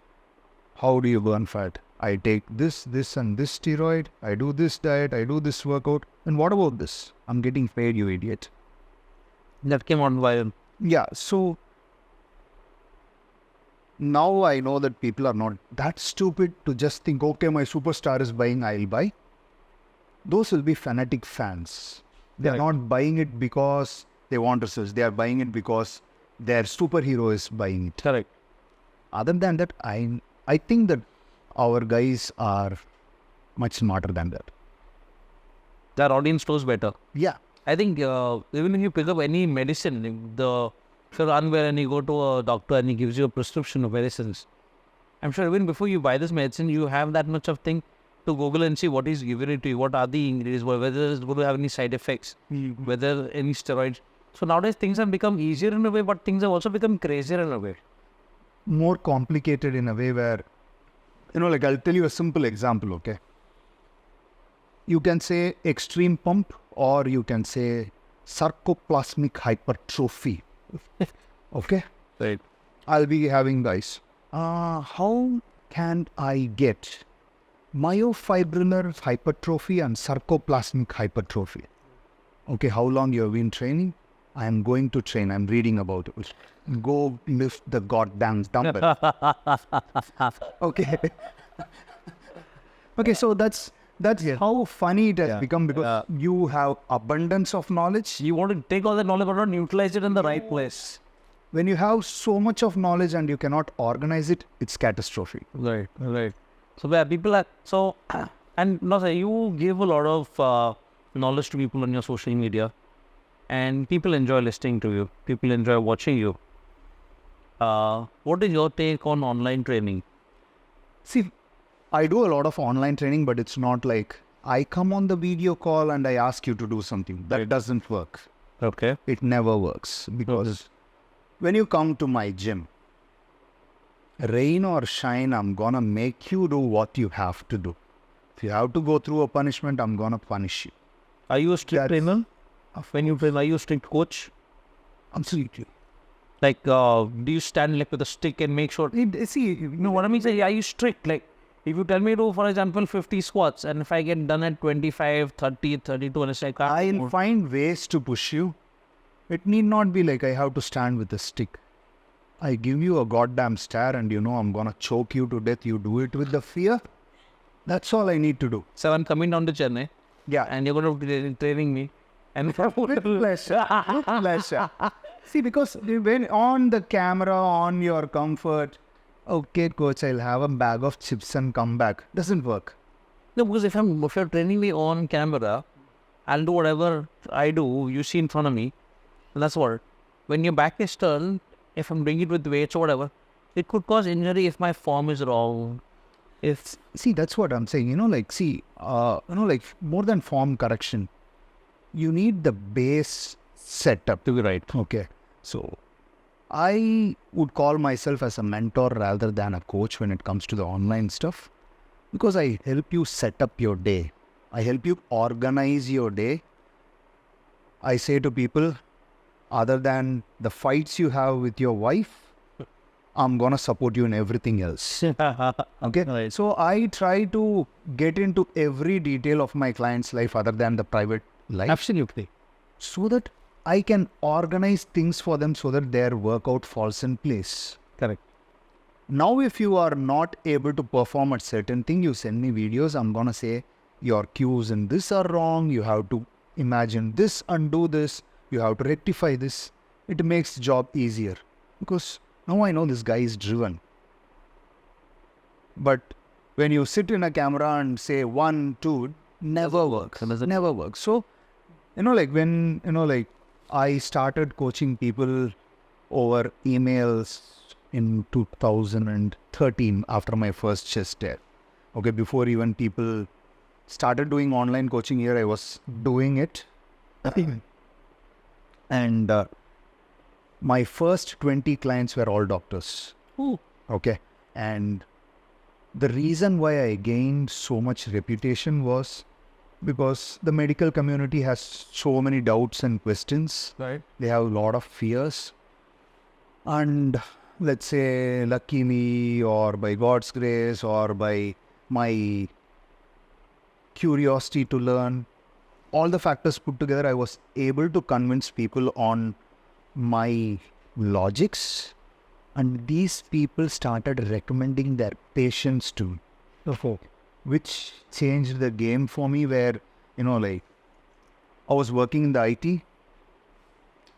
how do you burn fat? I take this and this steroid. I do this diet. I do this workout. And what about this? I'm getting paid, you idiot. That came out viral. Yeah, so now I know that people are not that stupid to just think, okay, my superstar is buying, I'll buy. Those will be fanatic fans. They are not buying it because they want research. They are buying it because their superhero is buying it. Correct. Other than that, I think that our guys are much smarter than that. Their audience knows better. Yeah. I think even if you pick up any medicine, if you're unwell and you go to a doctor and he gives you a prescription of medicines, I'm sure even before you buy this medicine, you have that much of thing to Google and see what he's giving it to you, what are the ingredients, whether it's going to have any side effects, whether any steroids. So nowadays things have become easier in a way, but things have also become crazier in a way. More complicated in a way where, like I'll tell you a simple example, okay? You can say extreme pump or you can say sarcoplasmic hypertrophy. Okay? Right. I'll be having guys. How can I get myofibrillar hypertrophy and sarcoplasmic hypertrophy? Okay, how long you have been training? I am going to train. I'm reading about it. Go lift the goddamn dumbbell. Okay. Okay, so that's how funny it has become because you have abundance of knowledge. You want to take all that knowledge but not utilize it in the right place. When you have so much of knowledge and you cannot organize it, it's catastrophic. Right. So where people are and no, sir, you give a lot of knowledge to people on your social media, and people enjoy listening to you. People enjoy watching you. What is your take on online training? See, I do a lot of online training, but it's not like I come on the video call and I ask you to do something. That doesn't work. Okay. It never works because when you come to my gym, rain or shine, I'm gonna make you do what you have to do. If you have to go through a punishment, I'm gonna punish you. Are you a strict trainer? When you train, are you a strict coach? Absolutely. Like, do you stand like with a stick and make sure? See, you know what I mean? Say, are you strict? Like, if you tell me to, for example, 50 squats, and if I get done at 25, 30, 32, and it's like, I'll find ways to push you. It need not be like I have to stand with a stick. I give you a goddamn stare and I'm gonna choke you to death. You do it with the fear. That's all I need to do. So I'm coming down to Chennai. Yeah. And you're going to be training me. And with pleasure. With pleasure. See, because when on the camera, on your comfort, okay, coach, I'll have a bag of chips and come back. Doesn't work. No, because if you're training me on camera, I'll do whatever I do, you see in front of me. And that's what. When your back is turned, if I'm doing it with weights or whatever, it could cause injury if my form is wrong. See, that's what I'm saying. Like more than form correction, you need the base setup To be right. Okay. So I would call myself as a mentor rather than a coach when it comes to the online stuff, because I help you set up your day. I help you organize your day. I say to people, other than the fights you have with your wife, I'm going to support you in everything else. Okay. Right. So I try to get into every detail of my client's life other than the private life. Absolutely. So that I can organize things for them so that their workout falls in place. Correct. Now, if you are not able to perform at certain thing, you send me videos. I'm going to say your cues in this are wrong. You have to imagine this, undo this. You have to rectify this. It makes the job easier because now I know this guy is driven. But when you sit in a camera and say 1, 2, never works. Never works. So, when I started coaching people over emails in 2013 after my first chess tear. Okay, before even people started doing online coaching here, I was doing it. And my first 20 clients were all doctors. Ooh. Okay. And the reason why I gained so much reputation was because the medical community has so many doubts and questions. Right. They have a lot of fears. And let's say, luckily, or by God's grace, or by my curiosity to learn, all the factors put together, I was able to convince people on my logics. And these people started recommending their patients to me, which changed the game for me where, I was working in the IT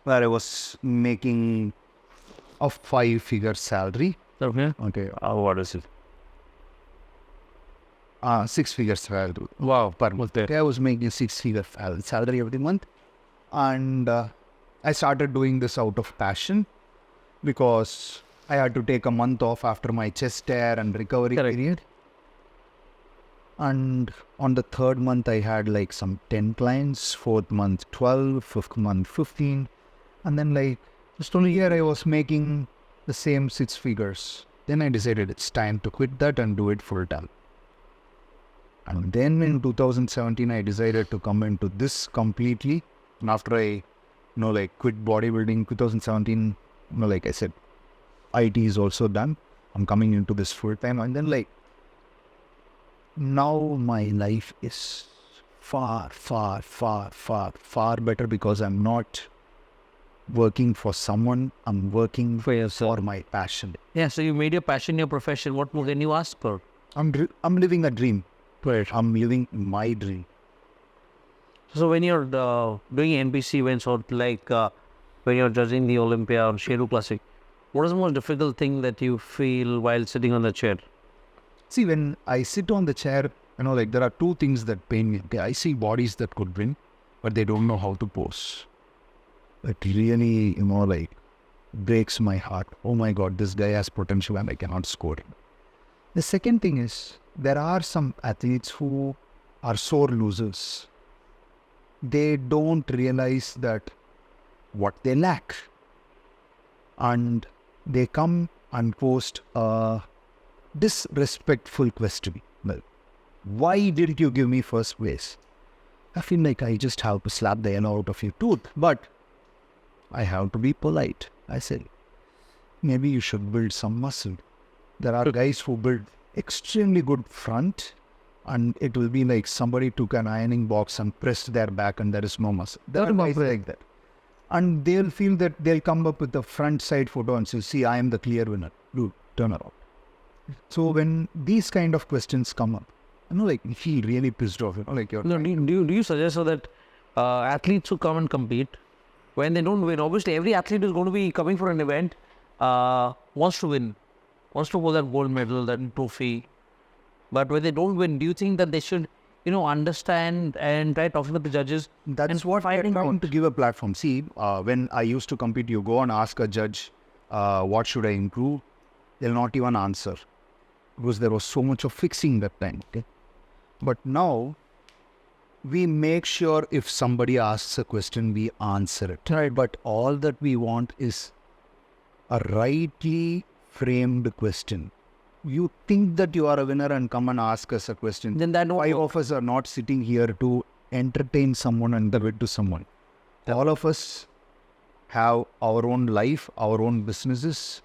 where I was making a 5-figure salary. Okay. Okay. What is it? 6-figure salary. Wow. Per month. Okay, I was making a 6-figure salary every month. And I started doing this out of passion because I had to take a month off after my chest tear and recovery period. And on the 3rd month, I had some 10 clients, 4th month 12, 5th month 15. And then just only here I was making the same 6 figures. Then I decided it's time to quit that and do it full time. And then in 2017, I decided to come into this completely. And after I, quit bodybuilding 2017, like I said, IT is also done. I'm coming into this full time. And then now my life is far, far, far, far, far better because I'm not working for someone. I'm working For yourself. for my passion. Yeah, so you made your passion your profession. What more can you ask for? I'm living a dream. Right. I'm living my dream. So when you're doing NPC events or when you're judging the Olympia or Sheru Classic, what is the most difficult thing that you feel while sitting on the chair? See, when I sit on the chair, there are 2 things that pain me. Okay, I see bodies that could win, but they don't know how to pose. It really, breaks my heart. Oh my God, this guy has potential and I cannot score him. The second thing is, there are some athletes who are sore losers. They don't realize that what they lack. And they come and post a disrespectful question. Well, why didn't you give me first place? I feel like I just have to slap the hell out of your tooth. But I have to be polite. I said, maybe you should build some muscle. There are guys who build extremely good front, and it will be like somebody took an ironing box and pressed their back and there is no muscle. There are guys like that. And they'll feel that they'll come up with a front side photo and say, see, I am the clear winner. Dude, turn around. So when these kind of questions come up, you feel really pissed off. Do you suggest so that athletes who come and compete, when they don't win, obviously every athlete is going to be coming for an event, wants to win, wants to hold that gold medal, that trophy. But when they don't win, do you think that they should, understand and try talking to the judges? That's what I'm trying to give a platform. See, when I used to compete, you go and ask a judge, what should I improve? They'll not even answer because there was so much of fixing that time. Okay? But now, we make sure if somebody asks a question, we answer it. Right. But all that we want is a rightly framed question. You think that you are a winner and come and ask us a question. Then that 5 of us are not sitting here to entertain someone and give it to someone. All of us have our own life, our own businesses.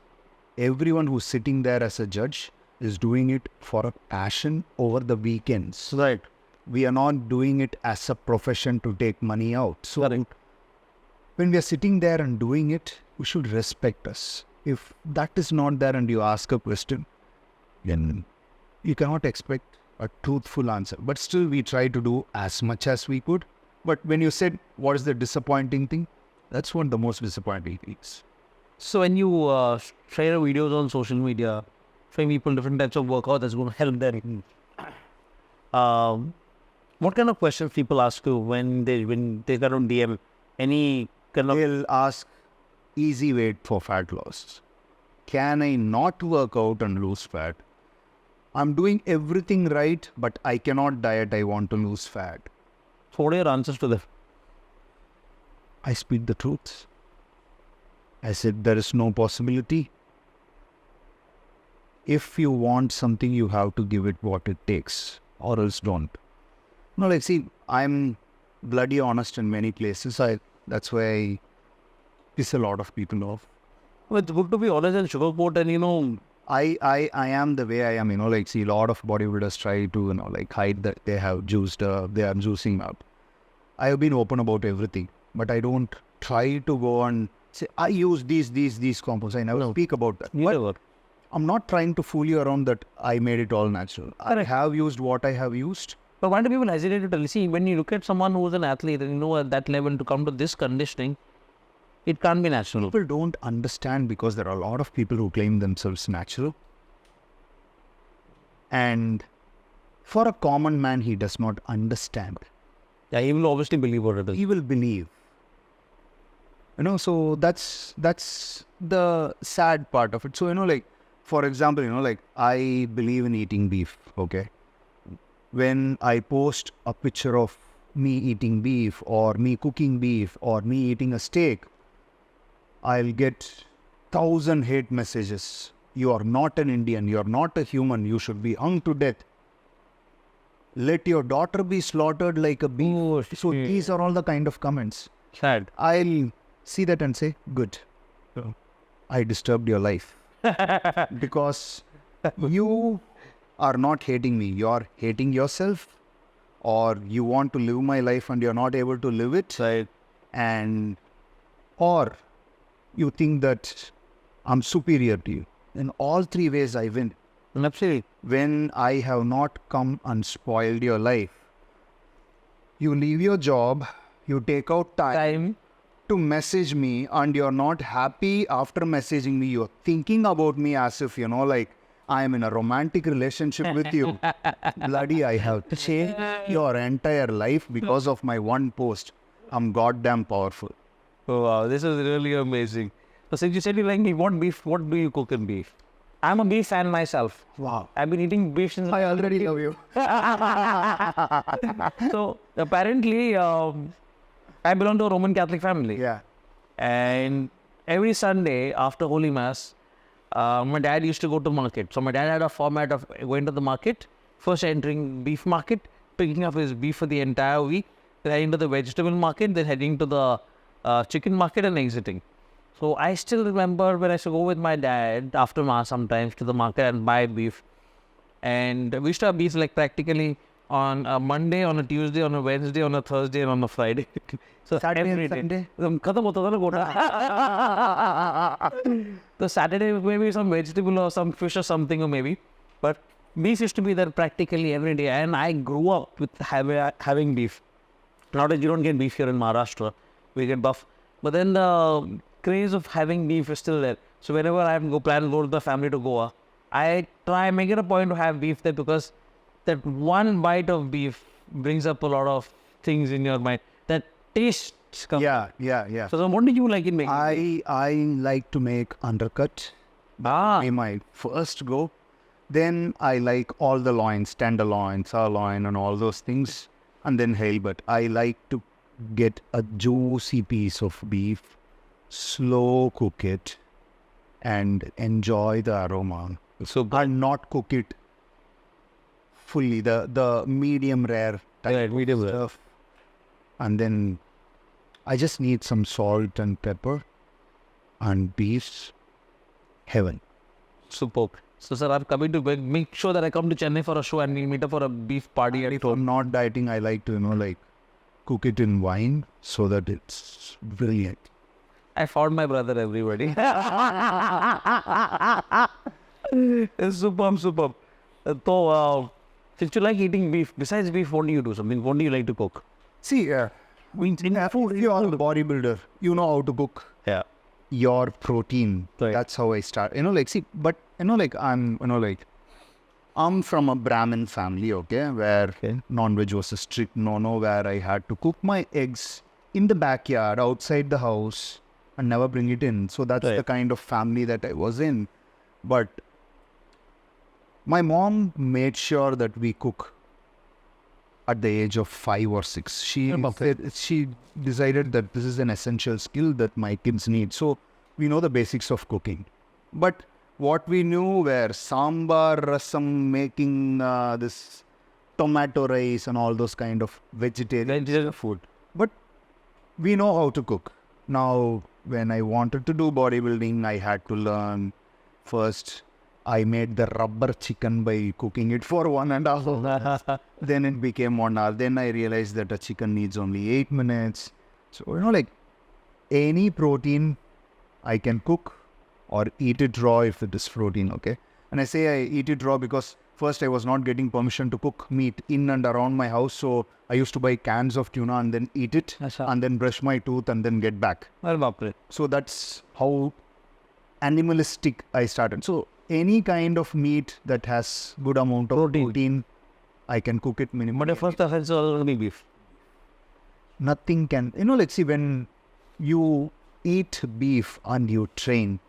Everyone who's sitting there as a judge is doing it for a passion over the weekends. Right. We are not doing it as a profession to take money out. So when we are sitting there and doing it, we should respect us. If that is not there and you ask a question, then you cannot expect a truthful answer. But still, we try to do as much as we could. But when you said, what is the disappointing thing? That's what the most disappointing is. So when you share videos on social media, showing people different types of workout that's going to help them, what kind of questions people ask you when they got on DM? Any kind of... They'll ask, easy way for fat loss. Can I not work out and lose fat? I'm doing everything right, but I cannot diet. I want to lose fat. So what are your answers to them? I speak the truth. I said, there is no possibility. If you want something, you have to give it what it takes, or else don't. No, like, see, I'm bloody honest in many places. That's why I piss a lot of people off. Well, it's good to be honest and sugarcoat, and I am the way I am, like, see, a lot of bodybuilders try to, like, hide that they have juiced, they are juicing up. I have been open about everything, but I don't try to go and say, I use these compounds. I never speak about that. But I'm not trying to fool you around that I made it all natural. I have used what I have used. But why do people hesitate to tell? See, when you look at someone who's an athlete and at that level to come to this conditioning, it can't be natural. People don't understand because there are a lot of people who claim themselves natural. And for a common man, he does not understand. Yeah, he will obviously believe what it is. He will believe. So that's the sad part of it. So, like, for example, like, I believe in eating beef, okay? When I post a picture of me eating beef or me cooking beef or me eating a steak, I'll get 1,000 hate messages. You are not an Indian. You are not a human. You should be hung to death. Let your daughter be slaughtered like a beef. Oh, so shit. these are all the kind of comments. Sad. I'll see that and say, good. I disturbed your life. Because you are not hating me. You're hating yourself. Or you want to live my life and you're not able to live it. Right. Or you think that I'm superior to you. In all three ways I win. Absolutely. When I have not come and spoiled your life, you leave your job, you take out time to message me, and you're not happy after messaging me. You're thinking about me as if, like, I am in a romantic relationship with you. Bloody, I have changed your entire life because of my one post. I'm goddamn powerful. Oh, wow, this is really amazing. So since you said you like me, what beef, what do you cook in beef? I'm a beef fan myself. Wow. I've been eating beef since... I already love you. So apparently, I belong to a Roman Catholic family. Yeah. And every Sunday after Holy Mass, my dad used to go to market. So my dad had a format of going to the market, first entering beef market, picking up his beef for the entire week, then heading to the vegetable market, then heading to the chicken market and exiting. So I still remember when I used to go with my dad after Mass sometimes to the market and buy beef. And we used to have beef like practically on a Monday, on a Tuesday, on a Wednesday, on a Thursday, and on a Friday. So Saturday every and day. Sunday? Khatam hota tha na gota. The Saturday maybe some vegetable or some fish or something or maybe. But beef used to be there practically every day. And I grew up with having beef. Now that you don't get beef here in Maharashtra, we get buff. But then the craze of having beef is still there. So whenever I plan to go to the family to Goa, I try make it a point to have beef there because that one bite of beef brings up a lot of things in your mind. That taste comes. Yeah. So what do you like in making? I like to make undercut. Be my first go. Then I like all the loins, tenderloin, sirloin, and all those things. And then halibut. I like to get a juicy piece of beef, slow cook it, and enjoy the aroma. So And not cook it fully. The medium rare type Right, of medium rare. stuff. And then I just need some salt and pepper and beef. Heaven. superb. So sir, I'm coming to make sure that I come to Chennai for a show and we meet up for a beef party at If home. I'm not dieting, I like to, like, cook it in wine so that it's brilliant. I found my brother, everybody. It's superb, superb. Since you like eating beef, besides beef, what do you do? Something? What do you like to cook? See, In food, if you are a bodybuilder, you know how to cook yeah. your protein. Right. That's how I start. I'm from a Brahmin family, okay, where non-veg was a strict no-no, where I had to cook my eggs in the backyard, outside the house, and never bring it in. So that's the kind of family that I was in. But my mom made sure that we cook at the age of 5 or 6. She decided that this is an essential skill that my kids need. So we know the basics of cooking. But what we knew were sambar, rasam, making this tomato rice and all those kind of vegetarian food. But we know how to cook. Now, when I wanted to do bodybuilding, I had to learn. First, I made the rubber chicken by cooking it for 1.5 hours. Then it became 1 hour. Then I realized that a chicken needs only 8 minutes. So, any protein I can cook or eat it raw if it is protein, okay? And I say I eat it raw because first I was not getting permission to cook meat in and around my house. So I used to buy cans of tuna and then eat it and then brush my tooth and then get back. So that's how animalistic I started. So any kind of meat that has good amount of protein I can cook it minimum. But the first offense will be beef. Nothing can, see, when you eat beef and you train,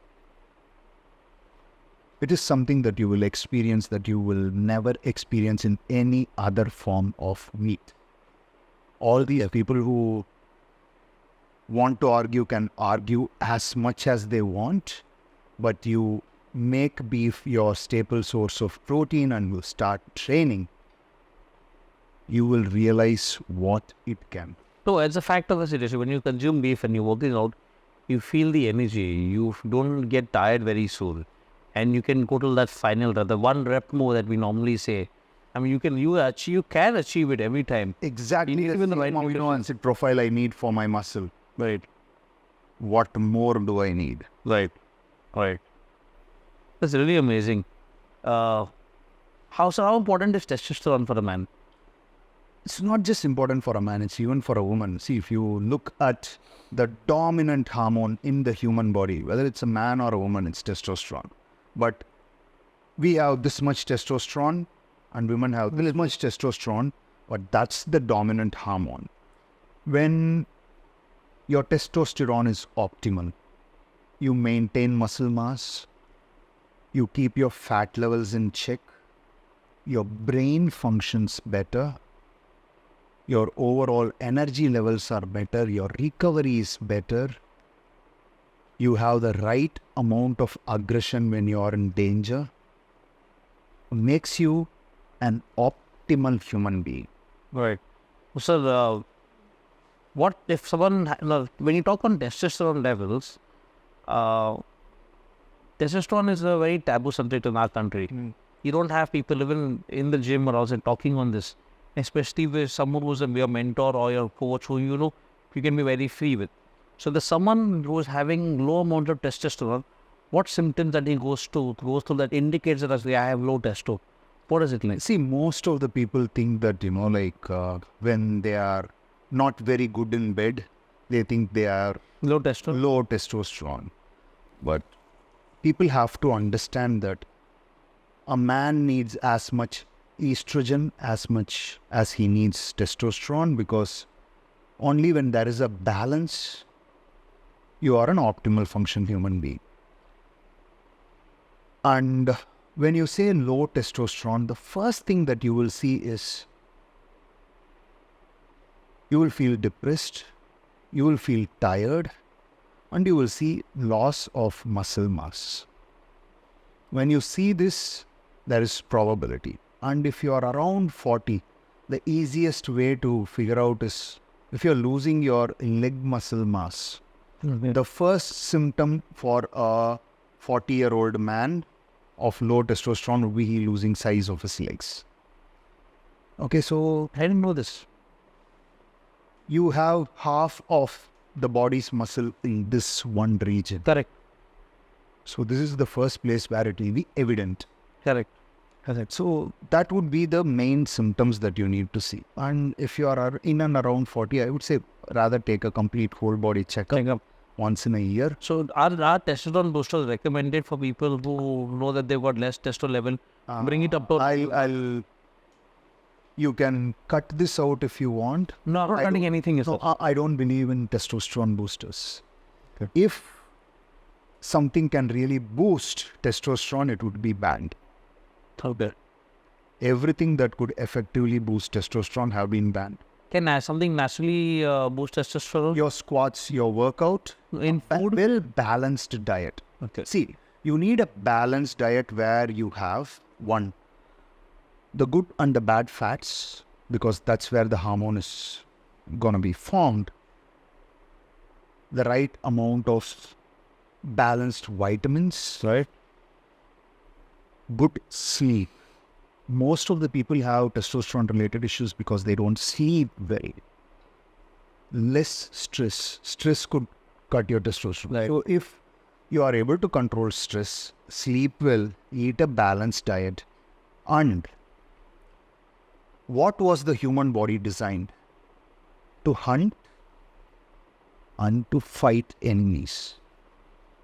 it is something that you will experience that you will never experience in any other form of meat. All these people who want to argue can argue as much as they want, but you make beef your staple source of protein and you start training, you will realize what it can. So, as a fact of the situation, when you consume beef and you're working out, you feel the energy. You don't get tired very soon. And you can go to that final, the 1 rep more that we normally say. I mean, you can achieve it every time. Exactly. You need even the right amino acid profile I need for my muscle. Right. What more do I need? Right. That's really amazing. How important is testosterone for a man? It's not just important for a man, it's even for a woman. See, if you look at the dominant hormone in the human body, whether it's a man or a woman, it's testosterone. But we have this much testosterone and women have this much testosterone, but that's the dominant hormone. When your testosterone is optimal, you maintain muscle mass, you keep your fat levels in check, your brain functions better, your overall energy levels are better, your recovery is better, you have the right amount of aggression when you are in danger, makes you an optimal human being. Right. So, what if someone, when you talk on testosterone levels, testosterone is a very taboo subject in our country. You don't have people even in the gym or also talking on this, especially with someone who's your mentor or your coach who you can be very free with. So there's someone who is having low amount of testosterone. What symptoms that he goes through that indicates that I have low testo? What is it like? See, most of the people think that, when they are not very good in bed, they think they are low testosterone. But people have to understand that a man needs as much estrogen as much as he needs testosterone, because only when there is a balance, you are an optimal function human being. And when you say low testosterone, the first thing that you will see is you will feel depressed, you will feel tired, and you will see loss of muscle mass. When you see this, there is probability. And if you are around 40, the easiest way to figure out is if you're losing your leg muscle mass. The first symptom for a 40-year-old man of low testosterone would be he losing size of his legs. Okay, so I didn't know this. you have half of the body's muscle in this one region. Correct. So this is the first place where it will be evident. Correct. So that would be the main symptoms that you need to see. And if you are in and around 40, I would say rather take a complete whole body checkup once in a year. So are testosterone boosters recommended for people who know that they've got less testosterone level? Bring it up to... You can cut this out if you want. No, I'm not cutting anything. I don't believe in testosterone boosters. Okay. If something can really boost testosterone, it would be banned. Okay. Everything that could effectively boost testosterone have been banned. Can something naturally boost testosterone? Your squats, your workout, in food? Well-balanced diet. Okay. See, you need a balanced diet where you have one, the good and the bad fats, because that's where the hormone is going to be formed. The right amount of balanced vitamins. Right. Good sleep. Most of the people have testosterone related issues because they don't sleep well. Less stress. Stress could cut your testosterone. Right. So if you are able to control stress, sleep well, eat a balanced diet, and what was the human body designed? To hunt and to fight enemies,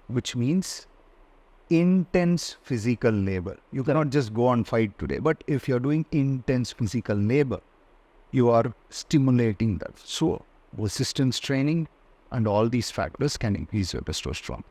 which means intense physical labor. You cannot just go and fight today, but if you're doing intense physical labor, you are stimulating that. So resistance training and all these factors can increase your testosterone.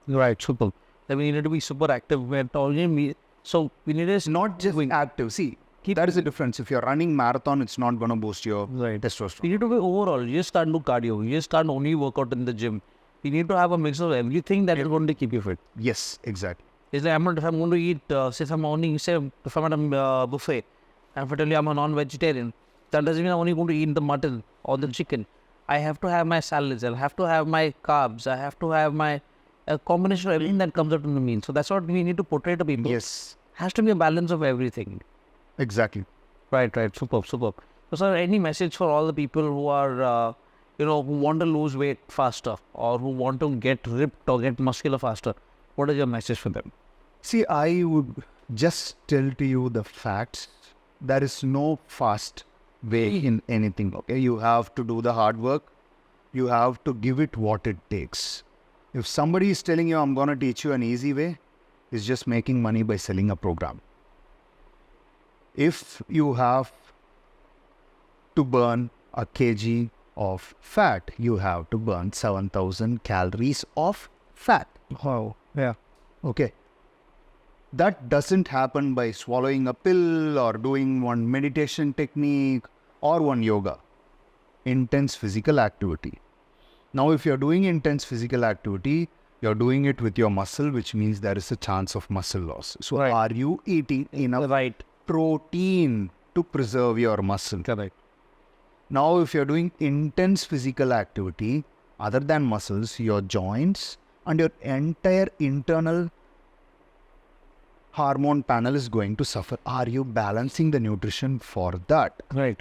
Right, super. Then we need to be super active. So we need to... Not just active. See, that is the difference. If you're running marathon, it's not going to boost your testosterone. You need to be overall. You just can't do cardio. You just can't only work out in the gym. You need to have a mix of everything that is going to keep you fit. Yes, exactly. It's like if I'm going to eat, if I'm at a buffet, and if I tell you I'm a non-vegetarian, that doesn't mean I'm only going to eat the mutton or the chicken. I have to have my salads. I'll have to have my carbs. I have to have my combination of everything that comes out in the meal. So that's what we need to portray to people. Yes. Has to be a balance of everything. Exactly. Right. Superb. So, sir, any message for all the people who are, who want to lose weight faster or who want to get ripped or get muscular faster? What is your message for them? See, I would just tell to you the facts. There is no fast way in anything, okay? You have to do the hard work. You have to give it what it takes. If somebody is telling you, I'm going to teach you an easy way, it's just making money by selling a program. If you have to burn a kg of fat, you have to burn 7,000 calories of fat. Wow. Yeah. Okay. That doesn't happen by swallowing a pill or doing one meditation technique or one yoga. Intense physical activity. Now, if you're doing intense physical activity, you're doing it with your muscle, which means there is a chance of muscle loss. So, are you eating enough protein to preserve your muscle? Correct. Now, if you're doing intense physical activity, other than muscles, your joints and your entire internal hormone panel is going to suffer. Are you balancing the nutrition for that? Right.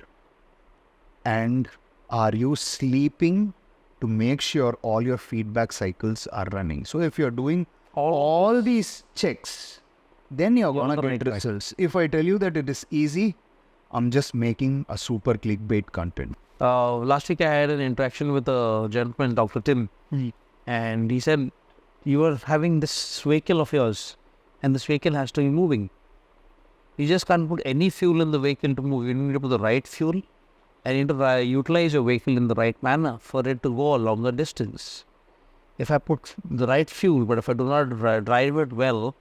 And are you sleeping to make sure all your feedback cycles are running? So if you're doing all these checks, then you're going to get results. If I tell you that it is easy, I'm just making a super clickbait content. Last week I had an interaction with a gentleman, Dr. Tim, and he said, you are having this vehicle of yours, and this vehicle has to be moving. You just can't put any fuel in the vehicle to move. You need to put the right fuel, and you need to utilize your vehicle in the right manner for it to go a longer distance. If I put the right fuel, but if I do not drive it well,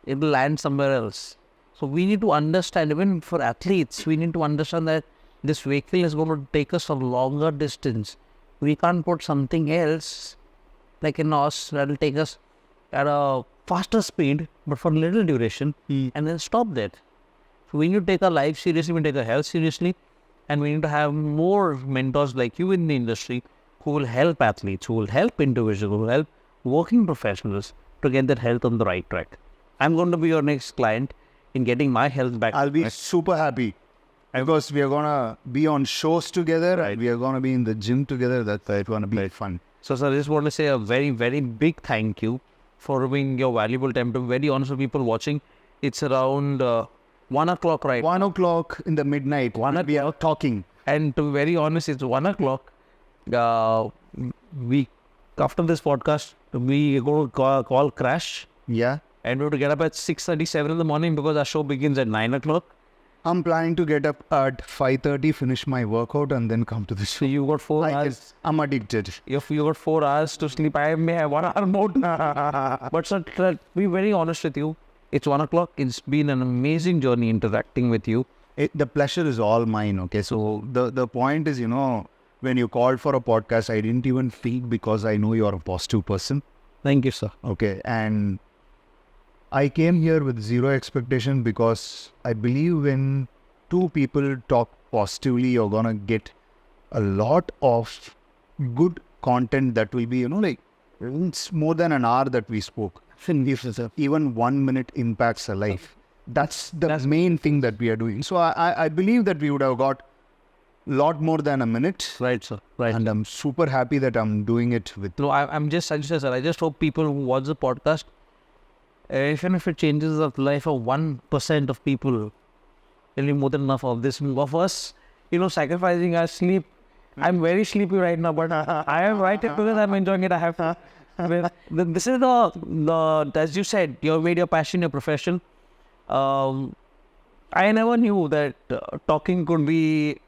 it will land somewhere else. So we need to understand, even for athletes, we need to understand that this vehicle is going to take us a longer distance. We can't put something else, like in us, that will take us at a faster speed, but for little duration, and then stop that. So we need to take our life seriously, we need to take our health seriously, and we need to have more mentors like you in the industry who will help athletes, who will help individuals, who will help working professionals to get their health on the right track. I'm going to be your next client in getting my health back. I'll be super happy. Because we are gonna be on shows together, and we are gonna be in the gym together. That's gonna be fun. So, sir, I just want to say a very, very big thank you for giving your valuable time. To be very honest with people watching, it's around 1 o'clock, right? 1 o'clock in the midnight. We are talking. And to be very honest, it's 1 o'clock. We after this podcast, we go to call crash. Yeah. And we have to get up at 6:37 in the morning because our show begins at 9 o'clock. I'm planning to get up at 5:30, finish my workout, and then come to the show. So you got 4 hours. I'm addicted. If you got 4 hours to sleep, I may have 1 hour more. But sir, to be very honest with you, it's 1 o'clock. It's been an amazing journey interacting with you. The pleasure is all mine. Okay, so the point is, when you called for a podcast, I didn't even speak because I know you're a positive person. Thank you, sir. Okay, and I came here with zero expectation because I believe when two people talk positively, you're gonna get a lot of good content that will be, it's more than an hour that we spoke. Even 1 minute impacts a life. That's the main thing that we are doing. So I believe that we would have got a lot more than a minute. Right, sir. Right. And I'm super happy that I'm doing it with. No, I just hope people who watch the podcast, even if it changes the life of 1% of people, it'll be more than enough of this. Of us, sacrificing our sleep. I'm very sleepy right now, but I am right because I'm enjoying it. I have to. This is the as you said, you made your passion your profession. I never knew that talking could be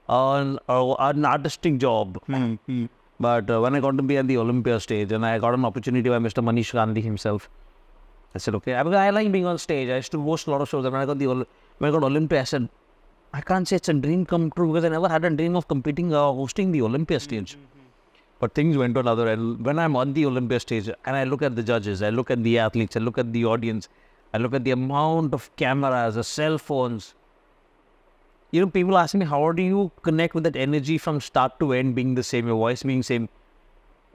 an artistic job. But when I got to be at the Olympia stage and I got an opportunity by Mr. Manish Gandhi himself, I said, okay, because I like being on stage. I used to host a lot of shows. And when I got Olympia, I said, I can't say it's a dream come true because I never had a dream of competing or hosting the Olympia stage. But things went to another end. When I'm on the Olympia stage and I look at the judges, I look at the athletes, I look at the audience, I look at the amount of cameras, the cell phones. People ask me, how do you connect with that energy from start to end being the same, your voice being same?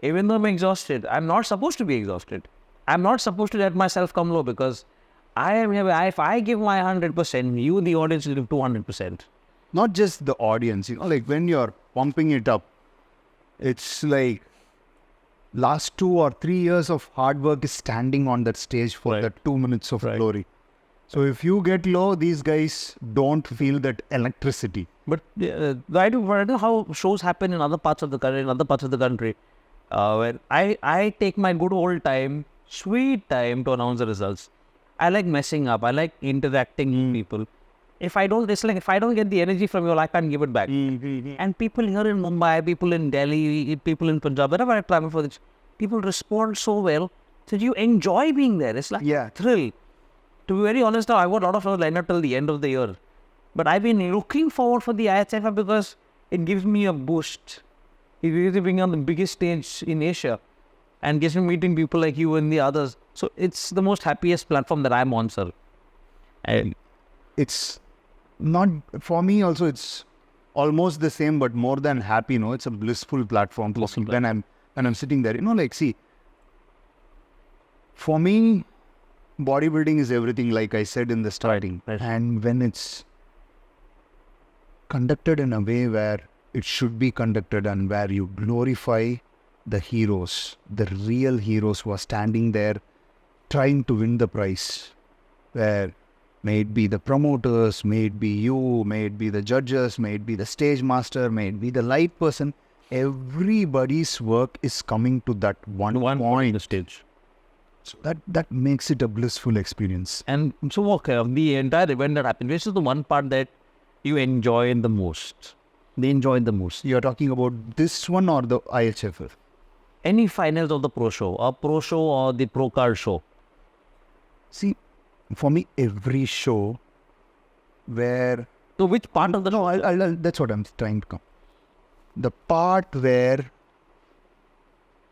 Even though I'm exhausted, I'm not supposed to be exhausted. I'm not supposed to let myself come low because I am here. If I give my 100%, you, the audience, will give 200%. Not just the audience, when you're pumping it up, it's like last 2 or 3 years of hard work is standing on that stage for that 2 minutes of glory. So if you get low, these guys don't feel that electricity. But I don't know how shows happen in other parts of the country, where I take my good old time, sweet time to announce the results. I like messing up. I like interacting with people. If I don't get the energy from you, I can't give it back. And people here in Mumbai, people in Delhi, people in Punjab, wherever I travel for this, people respond so well that you enjoy being there. It's like a thrill. To be very honest now, I've got a lot of shows lined up till the end of the year. But I've been looking forward for the IHF because it gives me a boost. It gives me being on the biggest stage in Asia and gives me meeting people like you and the others. So it's the most happiest platform that I'm on, sir. And it's not, for me also, it's almost the same, but more than happy, it's a blissful platform. When I'm sitting there, see, for me, bodybuilding is everything, like I said in the starting. Right. And when it's conducted in a way where it should be conducted and where you glorify the heroes, the real heroes who are standing there trying to win the prize, where may it be the promoters, may it be you, may it be the judges, may it be the stage master, may it be the light person, everybody's work is coming to that one point. The stage. So that makes it a blissful experience. And so, okay, the entire event that happened, which is the one part that you enjoy the most? They enjoyed the most. You're talking about this one or the IHFL? Any finals of the pro show, or the pro card show? See, for me, every show where... So which part of the... No, that's what I'm trying to come. The part where...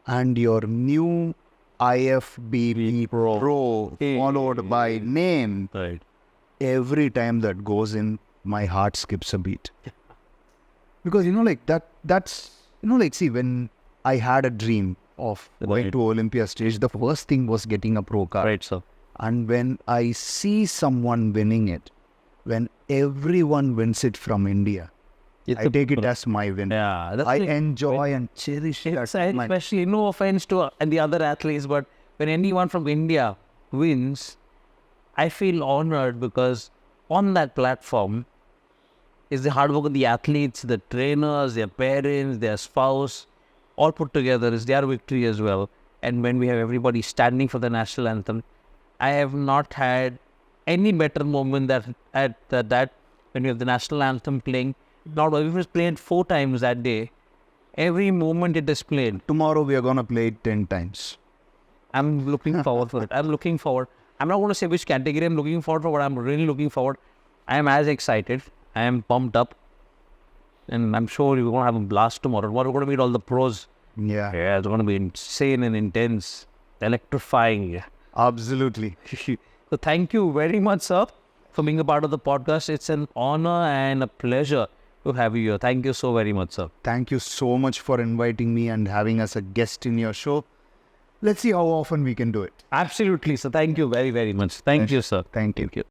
And your new IFBB Pro followed by name. Right. Every time that goes in, my heart skips a beat. Because, that's... see, when I had a dream of going to Olympia stage, the first thing was getting a pro card. Right, sir. And when I see someone winning it, when everyone wins it from India. I take it as my win. Yeah, that's I the- enjoy and cherish that. especially, no offense to and the other athletes, but when anyone from India wins, I feel honored because on that platform is the hard work of the athletes, the trainers, their parents, their spouse, all put together is their victory as well. And when we have everybody standing for the national anthem, I have not had any better moment that when we have the national anthem playing. Not only it was played 4 times that day. Every moment it is played. Tomorrow we are going to play it 10 times. I'm looking forward for it. I'm looking forward. I'm not going to say which category I'm looking forward for, but I'm really looking forward. I am as excited. I am pumped up. And I'm sure we're going to have a blast tomorrow. We're going to meet all the pros. Yeah, Yeah, it's going to be insane and intense. Electrifying. absolutely. So thank you very much, sir, for being a part of the podcast. It's an honor and a pleasure to have you here. Thank you so very much, sir. Thank you so much for inviting me and having us a guest in your show. Let's see how often we can do it. Absolutely, sir. Thank you very, very much. Thank you, sir. Thank you. Thank you.